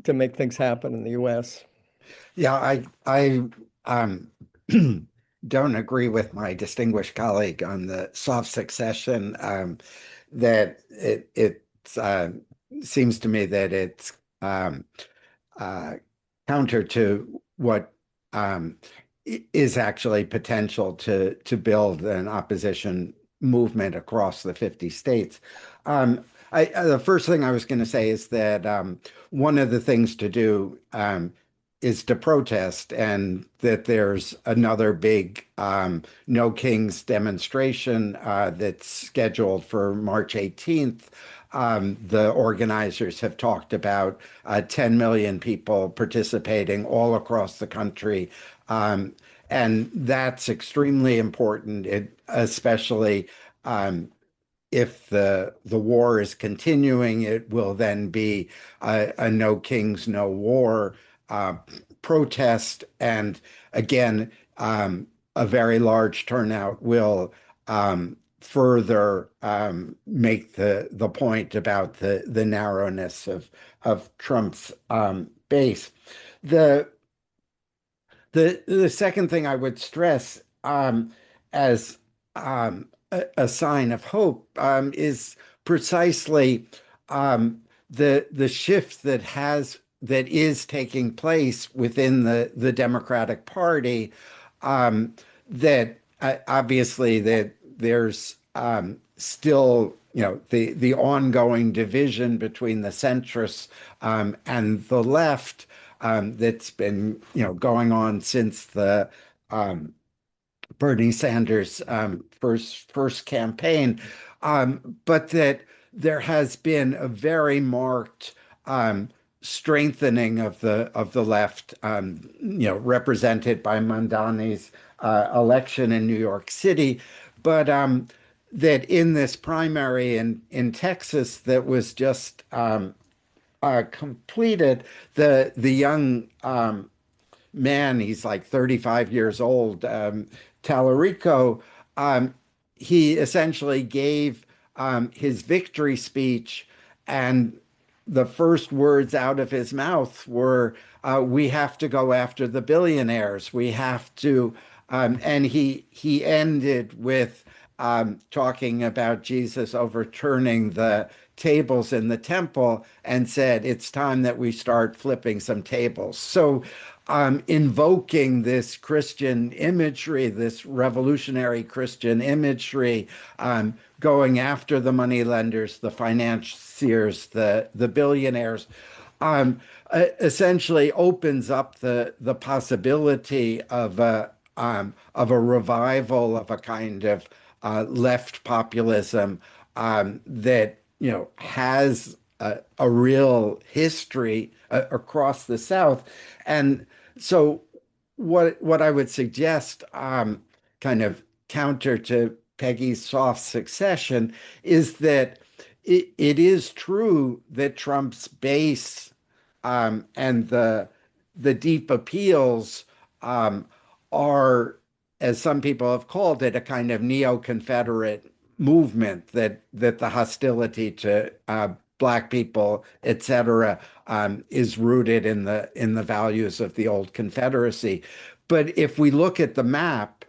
make things happen in the U.S.? Yeah, I don't agree with my distinguished colleague on the soft succession. That it seems to me that it's counter to what is actually potential to build an opposition movement across the 50 states. The first thing I was going to say is that one of the things to do is to protest, and that there's another big No Kings demonstration that's scheduled for March 18th. The organizers have talked about 10 million people participating all across the country. And that's extremely important, especially if the war is continuing. It will then be a No Kings, No War protest. And again, a very large turnout will further make the point about the narrowness of Trump's base. The second thing I would stress as a sign of hope is precisely the shift that is taking place within the Democratic Party. That obviously that there's still, the ongoing division between the centrists and the left that's been, going on since the Bernie Sanders' first campaign, but that there has been a very marked strengthening of the left, represented by Mandani's election in New York City, but that in this primary in Texas that was just completed, the young man, he's like 35 years old, Tallarico, he essentially gave his victory speech, and the first words out of his mouth were, "We have to go after the billionaires. We have to," and he ended with talking about Jesus overturning the tables in the temple and said, "It's time that we start flipping some tables." So, invoking this Christian imagery, this revolutionary Christian imagery, going after the moneylenders, the financiers, the billionaires, essentially opens up the possibility of a revival of a kind of left populism that has a real history across the South. And so what I would suggest, kind of counter to Peggy's soft succession, is that it is true that Trump's base and the deep appeals are, as some people have called it, a kind of neo-Confederate movement, that the hostility to Black people, et cetera, is rooted in the values of the old Confederacy. But if we look at the map,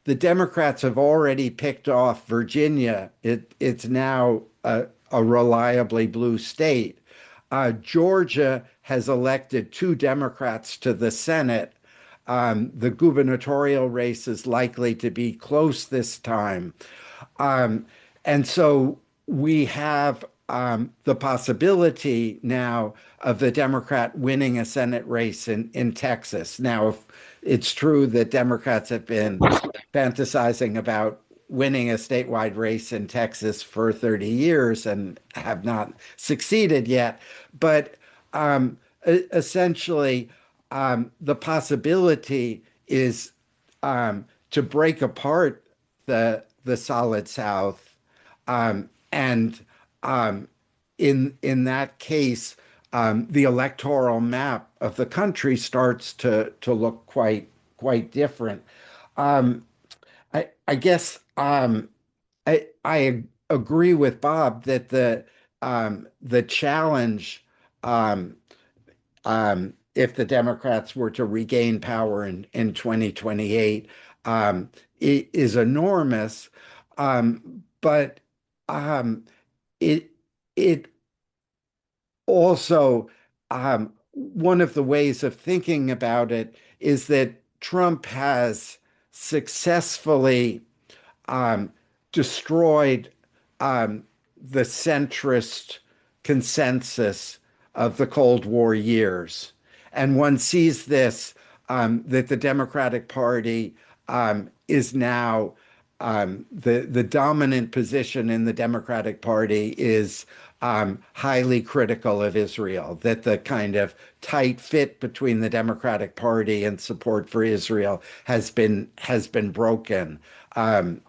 the Democrats have already picked off Virginia. It's now a reliably blue state. Georgia has elected 2 Democrats to the Senate. The gubernatorial race is likely to be close this time. And so we have the possibility now of the Democrat winning a Senate race in Texas. Now, if it's true that Democrats have been fantasizing about winning a statewide race in Texas for 30 years and have not succeeded yet, but essentially, the possibility is to break apart the solid South, and in that case, the electoral map of the country starts to look quite different. I guess I agree with Bob that the challenge, if the Democrats were to regain power in 2028, is enormous. But it also, one of the ways of thinking about it is that Trump has successfully destroyed the centrist consensus of the Cold War years. And one sees this, that the Democratic Party is now, the dominant position in the Democratic Party is highly critical of Israel, that the kind of tight fit between the Democratic Party and support for Israel has been broken. That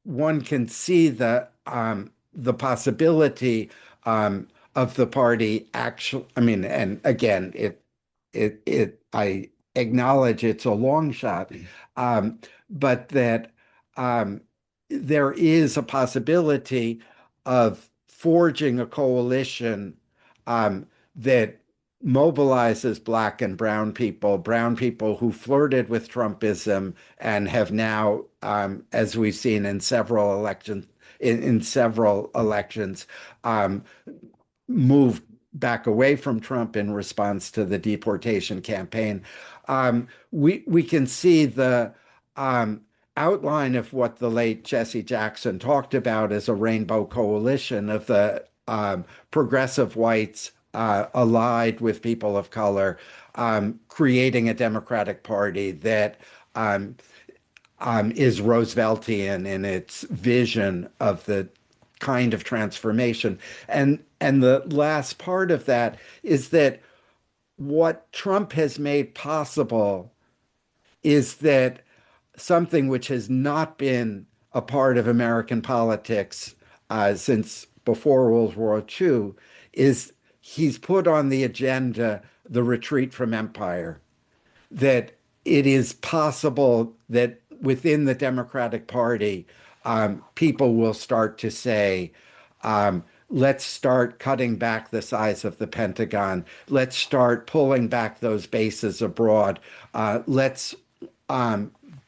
one can see the possibility of the party actually. I mean, and again, I acknowledge it's a long shot, but that there is a possibility of forging a coalition that mobilizes Black and brown people who flirted with Trumpism and have now, as we've seen in several elections, moved back away from Trump in response to the deportation campaign. We can see the outline of what the late Jesse Jackson talked about as a rainbow coalition of the progressive whites, allied with people of color, creating a Democratic Party that is Rooseveltian in its vision of the kind of transformation. And the last part of that is that what Trump has made possible is that something which has not been a part of American politics since before World War II is he's put on the agenda the retreat from empire, that it is possible that within the Democratic Party, people will start to say, let's start cutting back the size of the Pentagon. Let's start pulling back those bases abroad. Let's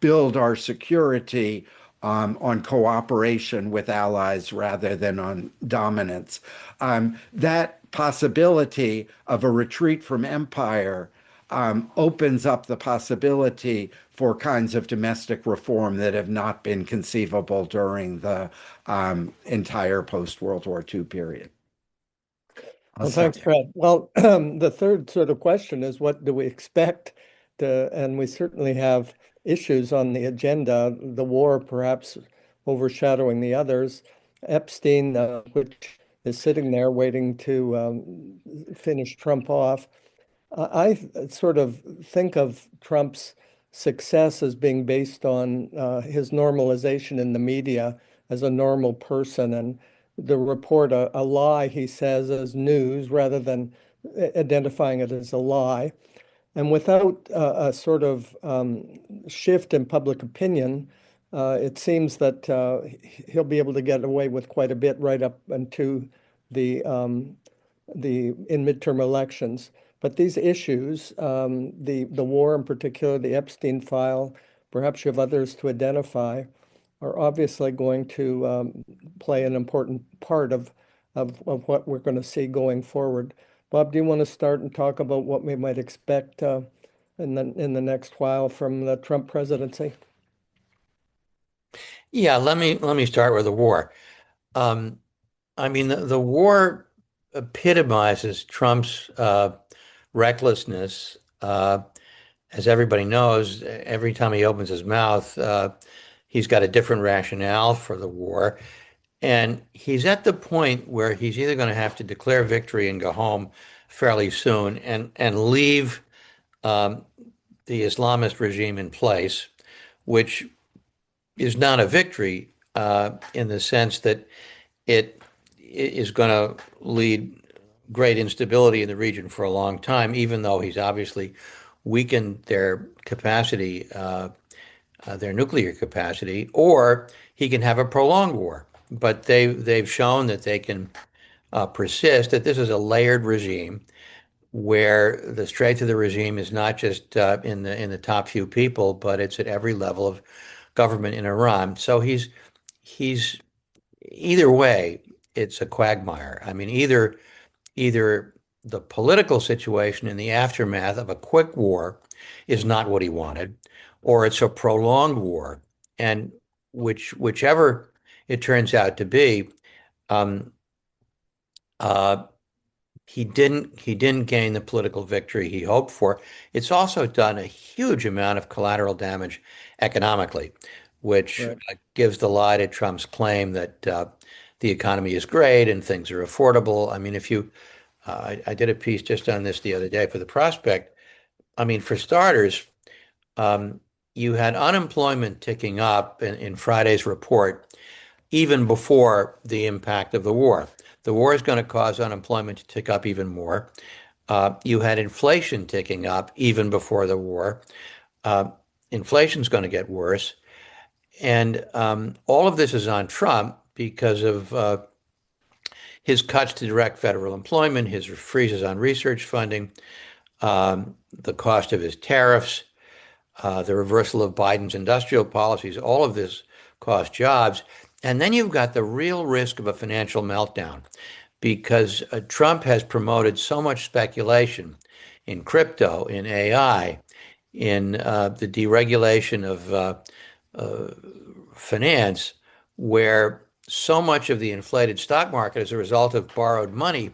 build our security on cooperation with allies rather than on dominance. That possibility of a retreat from empire opens up the possibility for kinds of domestic reform that have not been conceivable during the entire post-World War II period. Well, thanks, Fred. Well, the third sort of question is, what do we expect and we certainly have issues on the agenda, the war perhaps overshadowing the others. Epstein, which is sitting there waiting to finish Trump off. I sort of think of Trump's success as being based on his normalization in the media as a normal person, and the report a lie, he says, as news rather than identifying it as a lie. And without a sort of shift in public opinion, it seems that he'll be able to get away with quite a bit right up into the in midterm elections. But these issues, the war in particular, the Epstein file, perhaps you have others to identify, are obviously going to play an important part of what we're going to see going forward. Bob, do you want to start and talk about what we might expect in the next while from the Trump presidency? Yeah, let me start with the war. I mean, the war epitomizes Trump's recklessness. As everybody knows, every time he opens his mouth, he's got a different rationale for the war. And he's at the point where he's either going to have to declare victory and go home fairly soon and leave the Islamist regime in place, which is not a victory in the sense that it is going to lead great instability in the region for a long time, even though he's obviously weakened their capacity, their nuclear capacity, or he can have a prolonged war. But they've shown that they can persist, that this is a layered regime where the strength of the regime is not just in the top few people, but it's at every level of government in Iran. So he's either way, it's a quagmire. I mean, either the political situation in the aftermath of a quick war is not what he wanted, or it's a prolonged war. And whichever it turns out to be, um, uh, he didn't gain the political victory he hoped for. It's also done a huge amount of collateral damage economically, which Right. gives the lie to Trump's claim that the economy is great and things are affordable. I mean, if you, I did a piece just on this the other day for the Prospect. I mean, for starters, um, you had unemployment ticking up in Friday's report even before the impact of the war. The war is going to cause unemployment to tick up even more. You had inflation ticking up even before the war. Uh, Inflation's going to get worse. And all of this is on Trump because of his cuts to direct federal employment, his freezes on research funding, the cost of his tariffs, the reversal of Biden's industrial policies. All of this cost jobs. And then you've got the real risk of a financial meltdown because Trump has promoted so much speculation in crypto, in AI, in the deregulation of finance, where so much of the inflated stock market is a result of borrowed money.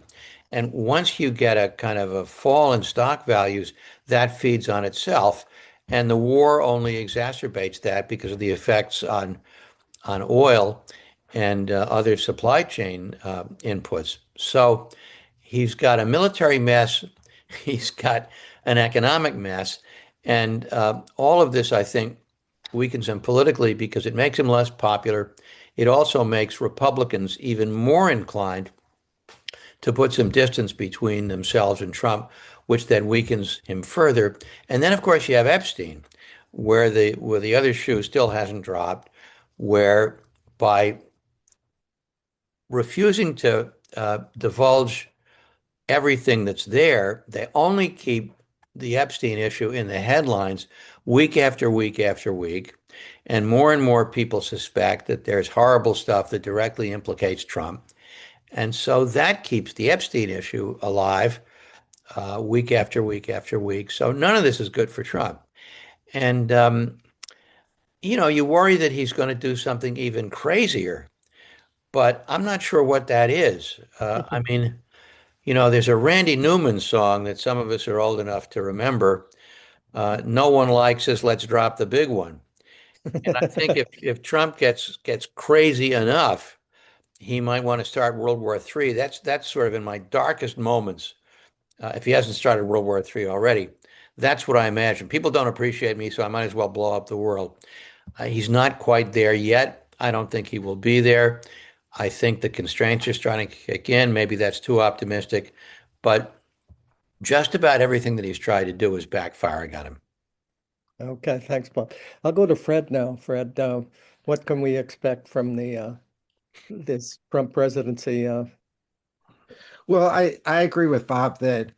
And once you get a kind of a fall in stock values, that feeds on itself. And the war only exacerbates that because of the effects on oil and other supply chain inputs. So he's got a military mess, he's got an economic mess, and all of this, I think, weakens him politically because it makes him less popular. It also makes Republicans even more inclined to put some distance between themselves and Trump, which then weakens him further. And then, of course, you have Epstein, where the other shoe still hasn't dropped, where by refusing to divulge everything that's there, they only keep the Epstein issue in the headlines week after week after week. And more people suspect that there's horrible stuff that directly implicates Trump. And so that keeps the Epstein issue alive week after week after week. So none of this is good for Trump. And, you worry that he's going to do something even crazier, but I'm not sure what that is. I mean, there's a Randy Newman song that some of us are old enough to remember. No one likes us, let's drop the big one. And I think if Trump gets crazy enough, he might want to start World War III. That's sort of in my darkest moments. If he hasn't started World War III already, that's what I imagine. People don't appreciate me, so I might as well blow up the world. He's not quite there yet. I don't think he will be there. I think the constraints are starting to kick in. Maybe that's too optimistic, but just about everything that he's tried to do is backfiring on him. Okay, thanks, Bob. I'll go to Fred now. Fred, what can we expect from the this Trump presidency? Well, I agree with Bob that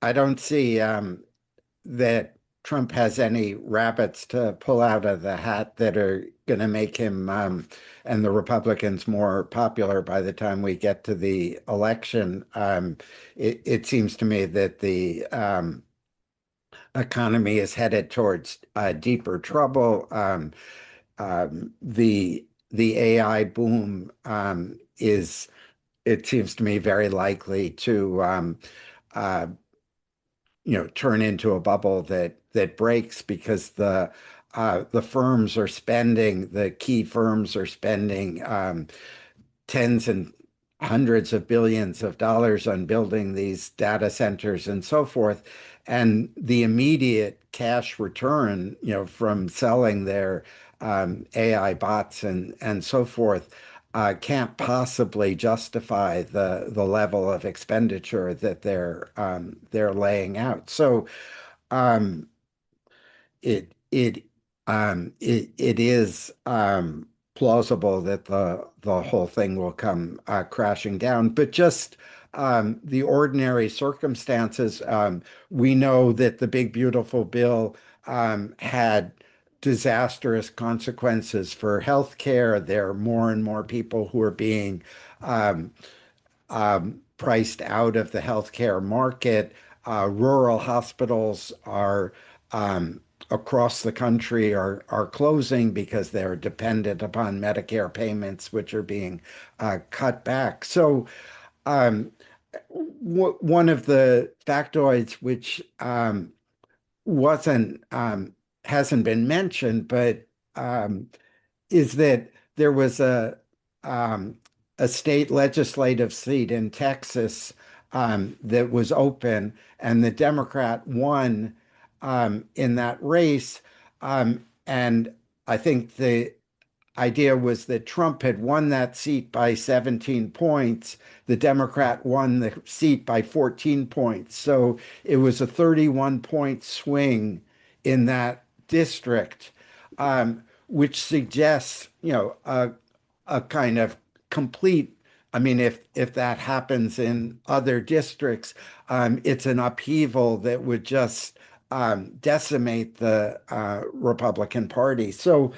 I don't see that Trump has any rabbits to pull out of the hat that are going to make him and the Republicans more popular by the time we get to the election. It seems to me that the economy is headed towards deeper trouble. The AI boom is, it seems to me, very likely to uh, turn into a bubble that breaks because the firms are spending, the key firms are spending tens and hundreds of billions of dollars on building these data centers and so forth. And the immediate cash return, from selling their AI bots and so forth, can't possibly justify the level of expenditure that they're laying out. So um, it is plausible that the whole thing will come crashing down. But just the ordinary circumstances, we know that the big beautiful bill had disastrous consequences for healthcare. There are more and more people who are being um, priced out of the healthcare market. Rural hospitals are across the country are closing because they're dependent upon Medicare payments, which are being cut back. So one of the factoids which wasn't hasn't been mentioned, but is that there was a state legislative seat in Texas that was open, and the Democrat won in that race. And I think the idea was that Trump had won that seat by 17 points. The Democrat won the seat by 14 points. So it was a 31-point swing in that district, which suggests, a kind of complete. I mean, if that happens in other districts, it's an upheaval that would just decimate the Republican Party. So,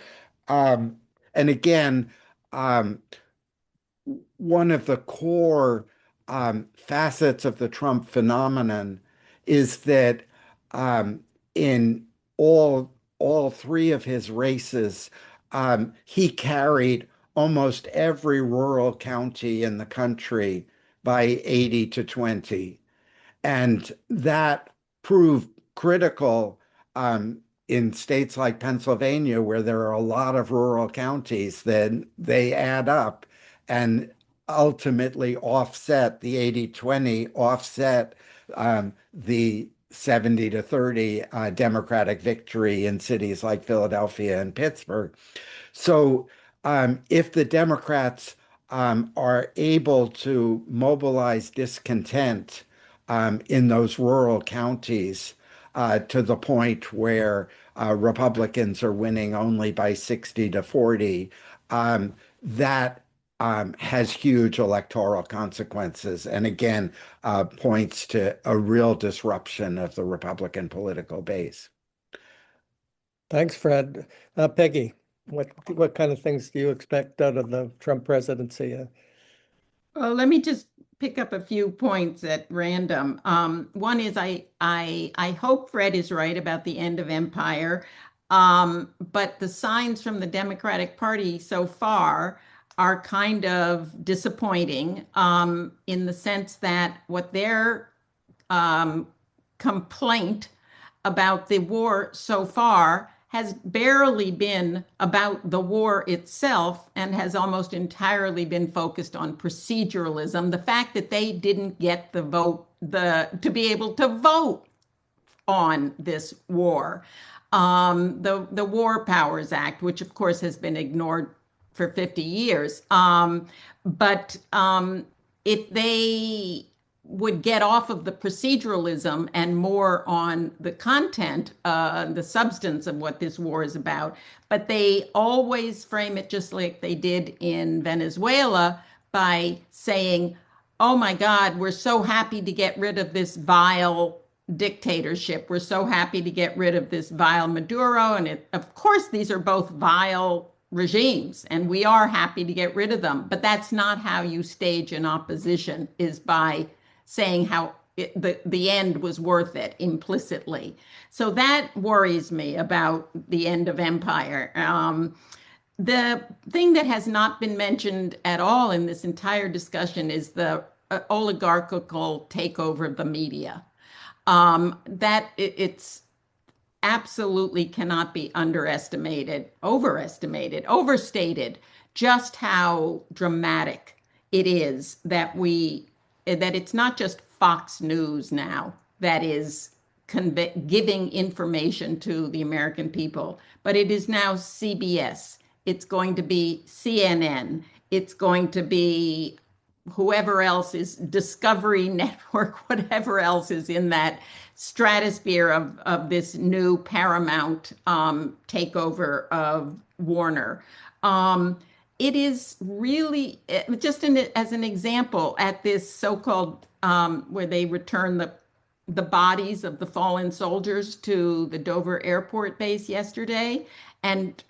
and again, um, one of the core facets of the Trump phenomenon is that in all three of his races, he carried almost every rural county in the country by 80 to 20. And that proved critical in states like Pennsylvania, where there are a lot of rural counties. Then they add up and ultimately offset the 80-20, offset the 70 to 30 Democratic victory in cities like Philadelphia and Pittsburgh. So if the Democrats are able to mobilize discontent in those rural counties to the point where Republicans are winning only by 60 to 40, that has huge electoral consequences. And again, points to a real disruption of the Republican political base. Thanks, Fred. Peggy, what kind of things do you expect out of the Trump presidency? Well, let me just pick up a few points at random. One is I hope Fred is right about the end of empire, but the signs from the Democratic Party so far are kind of disappointing in the sense that what their complaint about the war so far has barely been about the war itself and has almost entirely been focused on proceduralism. The fact that they didn't get the vote, to be able to vote on this war. The War Powers Act, which of course has been ignored for 50 years. But if they would get off of the proceduralism and more on the content, the substance of what this war is about. But they always frame it just like they did in Venezuela by saying, oh my God, we're so happy to get rid of this vile dictatorship. We're so happy to get rid of this vile Maduro. And of course, these are both vile regimes, and we are happy to get rid of them. But that's not how you stage an opposition, is by saying how the end was worth it implicitly. So that worries me about the end of empire. The thing that has not been mentioned at all in this entire discussion is the oligarchical takeover of the media. It's absolutely cannot be overstated just how dramatic it is that it's not just Fox News now that is giving information to the American people, but it is now CBS. It's going to be CNN. It's going to be whoever else is Discovery Network, whatever else is in that stratosphere of this new Paramount takeover of Warner. It is really, just as an example, at this so-called, where they return the bodies of the fallen soldiers to the Dover airport base yesterday, and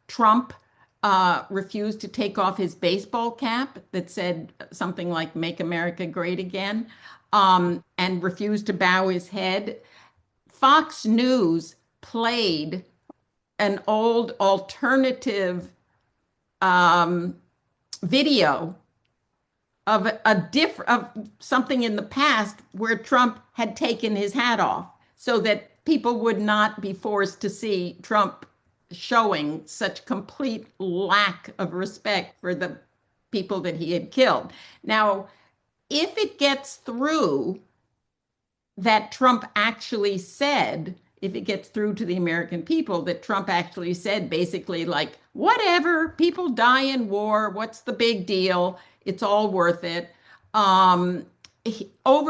Trump refused to take off his baseball cap that said something like "Make America Great Again," and refused to bow his head. Fox News played an old alternative video of of something in the past where Trump had taken his hat off, so that people would not be forced to see Trump showing such complete lack of respect for the people that he had killed. Now, if it gets through that Trump actually said, if it gets through to the American people, that Trump actually said basically like, whatever, people die in war, what's the big deal? It's all worth it. Over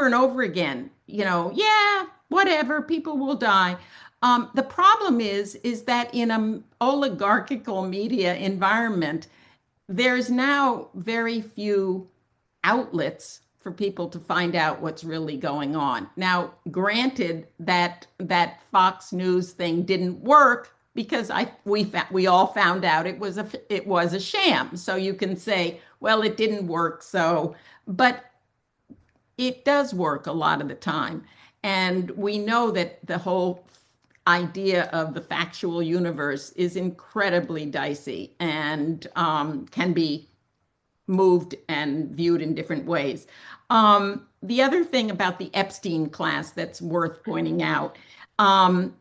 and over again, yeah, whatever, people will die. The problem is that in an oligarchical media environment, there's now very few outlets for people to find out what's really going on. Now, granted that Fox News thing didn't work because we all found out it was a sham. So you can say, well, it didn't work. But it does work a lot of the time. And we know that the whole idea of the factual universe is incredibly dicey and can be moved and viewed in different ways. The other thing about the Epstein class that's worth pointing out,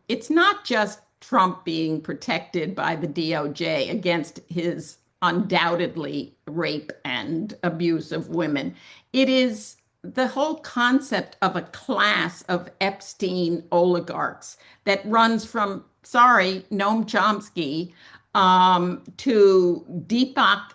it's not just Trump being protected by the DOJ against his undoubtedly rape and abuse of women. It is the whole concept of a class of Epstein oligarchs that runs from, sorry, Noam Chomsky, to Deepak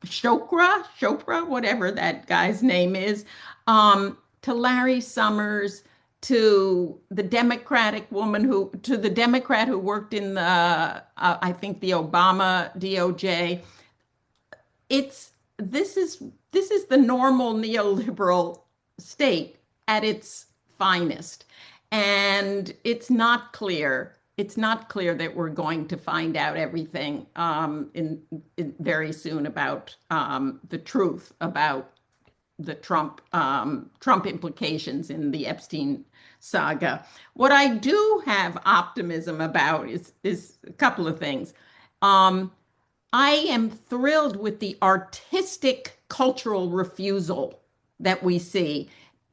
Chopra, whatever that guy's name is, to Larry Summers, to the to the Democrat who worked in I think the Obama DOJ. It's this is the normal neoliberal state at its finest. And it's not clear that we're going to find out everything in very soon about the truth about the Trump implications in the Epstein saga. What I do have optimism about is a couple of things. I am thrilled with the artistic cultural refusal that we see,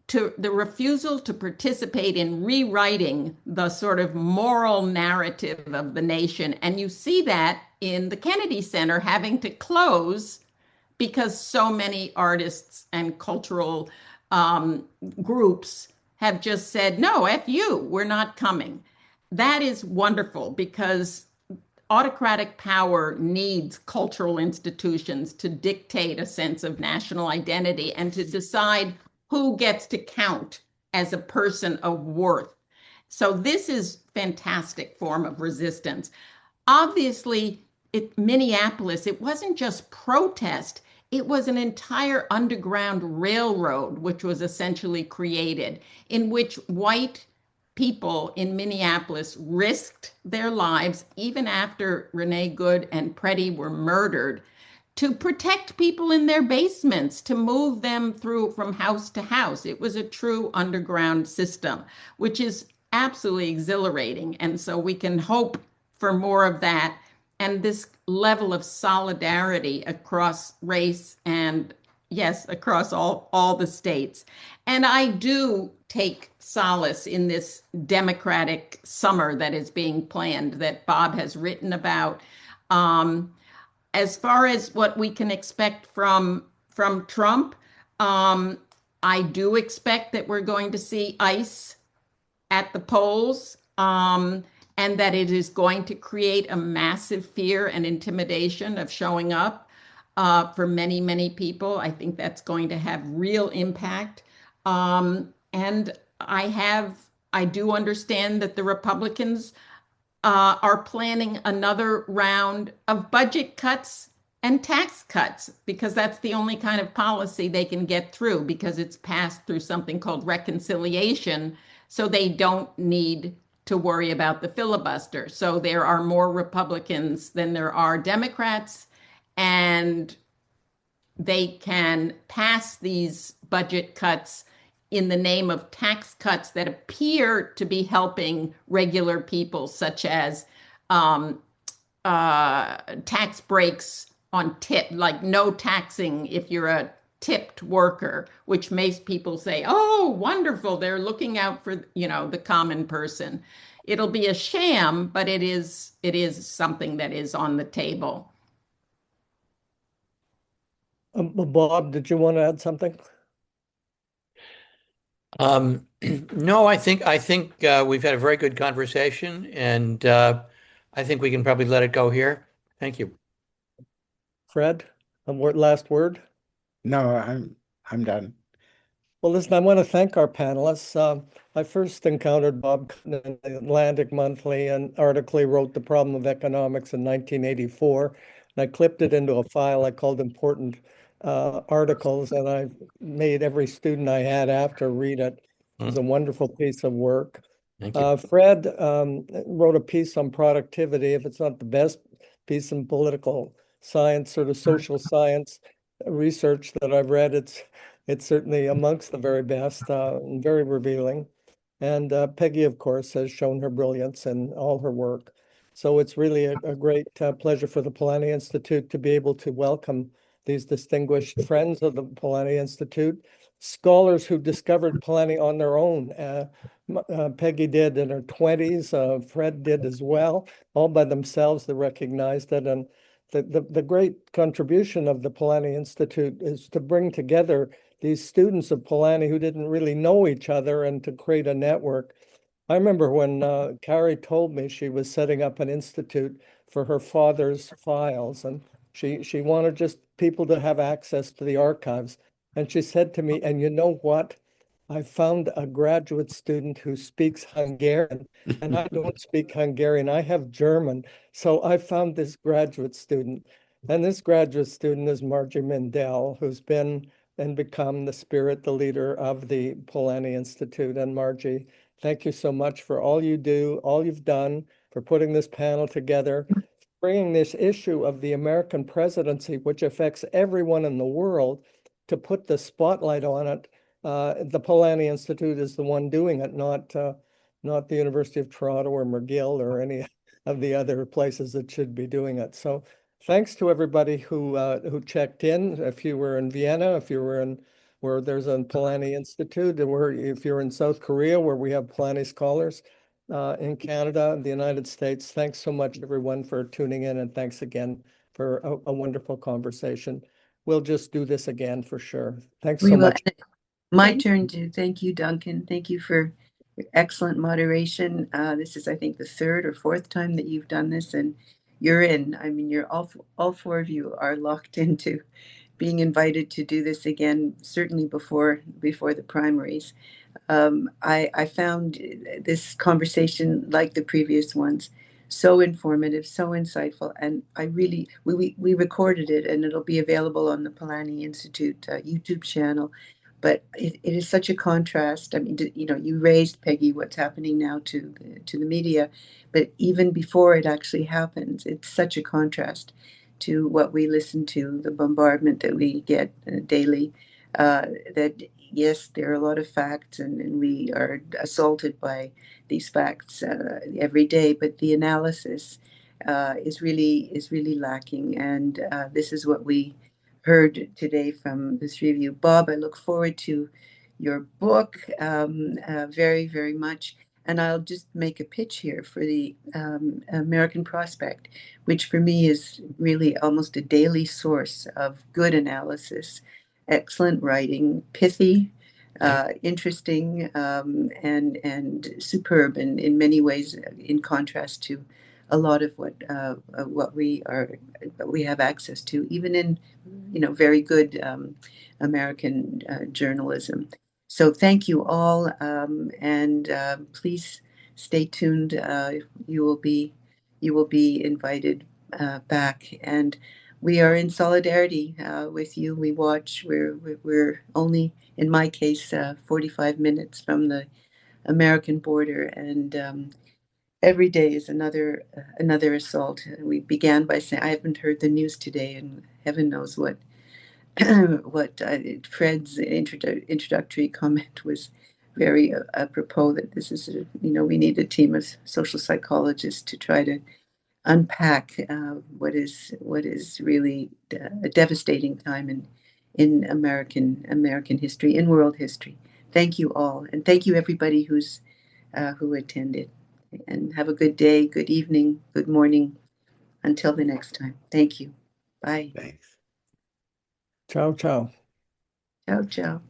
to the refusal to participate in rewriting the sort of moral narrative of the nation. And you see that in the Kennedy Center having to close because so many artists and cultural groups have just said, no, F you, we're not coming. That is wonderful because autocratic power needs cultural institutions to dictate a sense of national identity and to decide who gets to count as a person of worth. So this is fantastic form of resistance. Obviously, Minneapolis, it wasn't just protest, it was an entire underground railroad, which was essentially created, in which white people in Minneapolis risked their lives, even after Renee Good and Preddy were murdered, to protect people in their basements, to move them through from house to house. It was a true underground system, which is absolutely exhilarating. And so we can hope for more of that and this level of solidarity across race and, yes, across all the states. And I do take solace in this democratic summer that is being planned, that Bob has written about. As far as what we can expect from Trump, I do expect that we're going to see ICE at the polls, and that it is going to create a massive fear and intimidation of showing up for many, many people. I think that's going to have real impact. And I do understand that the Republicans are planning another round of budget cuts and tax cuts because that's the only kind of policy they can get through because it's passed through something called reconciliation. So they don't need to worry about the filibuster. So there are more Republicans than there are Democrats, and they can pass these budget cuts in the name of tax cuts that appear to be helping regular people, such as tax breaks on tip, like no taxing if you're a tipped worker, which makes people say, oh, wonderful, they're looking out for, the common person. It'll be a sham, but it is something that is on the table. Bob, did you want to add something? No, I think we've had a very good conversation, and I think we can probably let it go here. Thank you. Fred, last word? No, I'm done. Well, listen, I want to thank our panelists. I first encountered Bob Kuttner in the Atlantic Monthly and article he wrote, The Problem of Economics, in 1984. And I clipped it into a file I called Important Articles, and I made every student I had after read it. It was a wonderful piece of work. Thank you. Fred wrote a piece on productivity. If it's not the best piece in political science, sort of social science research that I've read, it's certainly amongst the very best and very revealing. And Peggy, of course, has shown her brilliance in all her work. So it's really a great pleasure for the Polanyi Institute to be able to welcome these distinguished friends of the Polanyi Institute, scholars who discovered Polanyi on their own. Peggy did in her 20s, Fred did as well, all by themselves. They recognized it. And the great contribution of the Polanyi Institute is to bring together these students of Polanyi who didn't really know each other and to create a network. I remember when Carrie told me she was setting up an institute for her father's files, and she wanted just people to have access to the archives. And she said to me, and you know what? I found a graduate student who speaks Hungarian, and I don't speak Hungarian. I have German. So I found this graduate student. And this graduate student is Margie Mindell, who's been and become the spirit, the leader of the Polanyi Institute. And Margie, thank you so much for all you do, all you've done, for putting this panel together, bringing this issue of the American presidency, which affects everyone in the world, to put the spotlight on it. The Polanyi Institute is the one doing it, not the University of Toronto or McGill or any of the other places that should be doing it. So thanks to everybody who checked in. If you were in Vienna, if you were in where there's a Polanyi Institute, and if you're in South Korea, where we have Polanyi scholars, in Canada, the United States. Thanks so much, everyone, for tuning in, and thanks again for a wonderful conversation. We'll just do this again for sure. Thanks so much. My turn to thank you, Duncan. Thank you for your excellent moderation. This is, I think, the third or fourth time that you've done this, and you're in. I mean, you're all four of you are locked into being invited to do this again, certainly before the primaries. I found this conversation, like the previous ones, so informative, so insightful, and we recorded it, and it'll be available on the Polanyi Institute YouTube channel. But it is such a contrast. I mean, you raised, Peggy, what's happening now to the media, but even before it actually happens, it's such a contrast to what we listen to, the bombardment that we get daily. That yes, there are a lot of facts, and we are assaulted by these facts every day. But the analysis is really lacking, and this is what we heard today from the three of you. Bob, I look forward to your book very, very much. And I'll just make a pitch here for the American Prospect, which for me is really almost a daily source of good analysis, excellent writing, pithy, interesting, and superb, and in many ways, in contrast to a lot of what we have access to, even in very good American journalism. So thank you all, and please stay tuned. You will be invited back, and we are in solidarity with you. We watch. We're only, in my case, 45 minutes from the American border, and every day is another assault. We began by saying, I haven't heard the news today, and heaven knows what Fred's introductory comment was very apropos, that this is we need a team of social psychologists to try to unpack what is really a devastating time in American history, in world history. Thank you all, and thank you everybody who attended. And have a good day, good evening, good morning. Until the next time. Thank you. Bye. Thanks. Ciao, ciao. Ciao, ciao.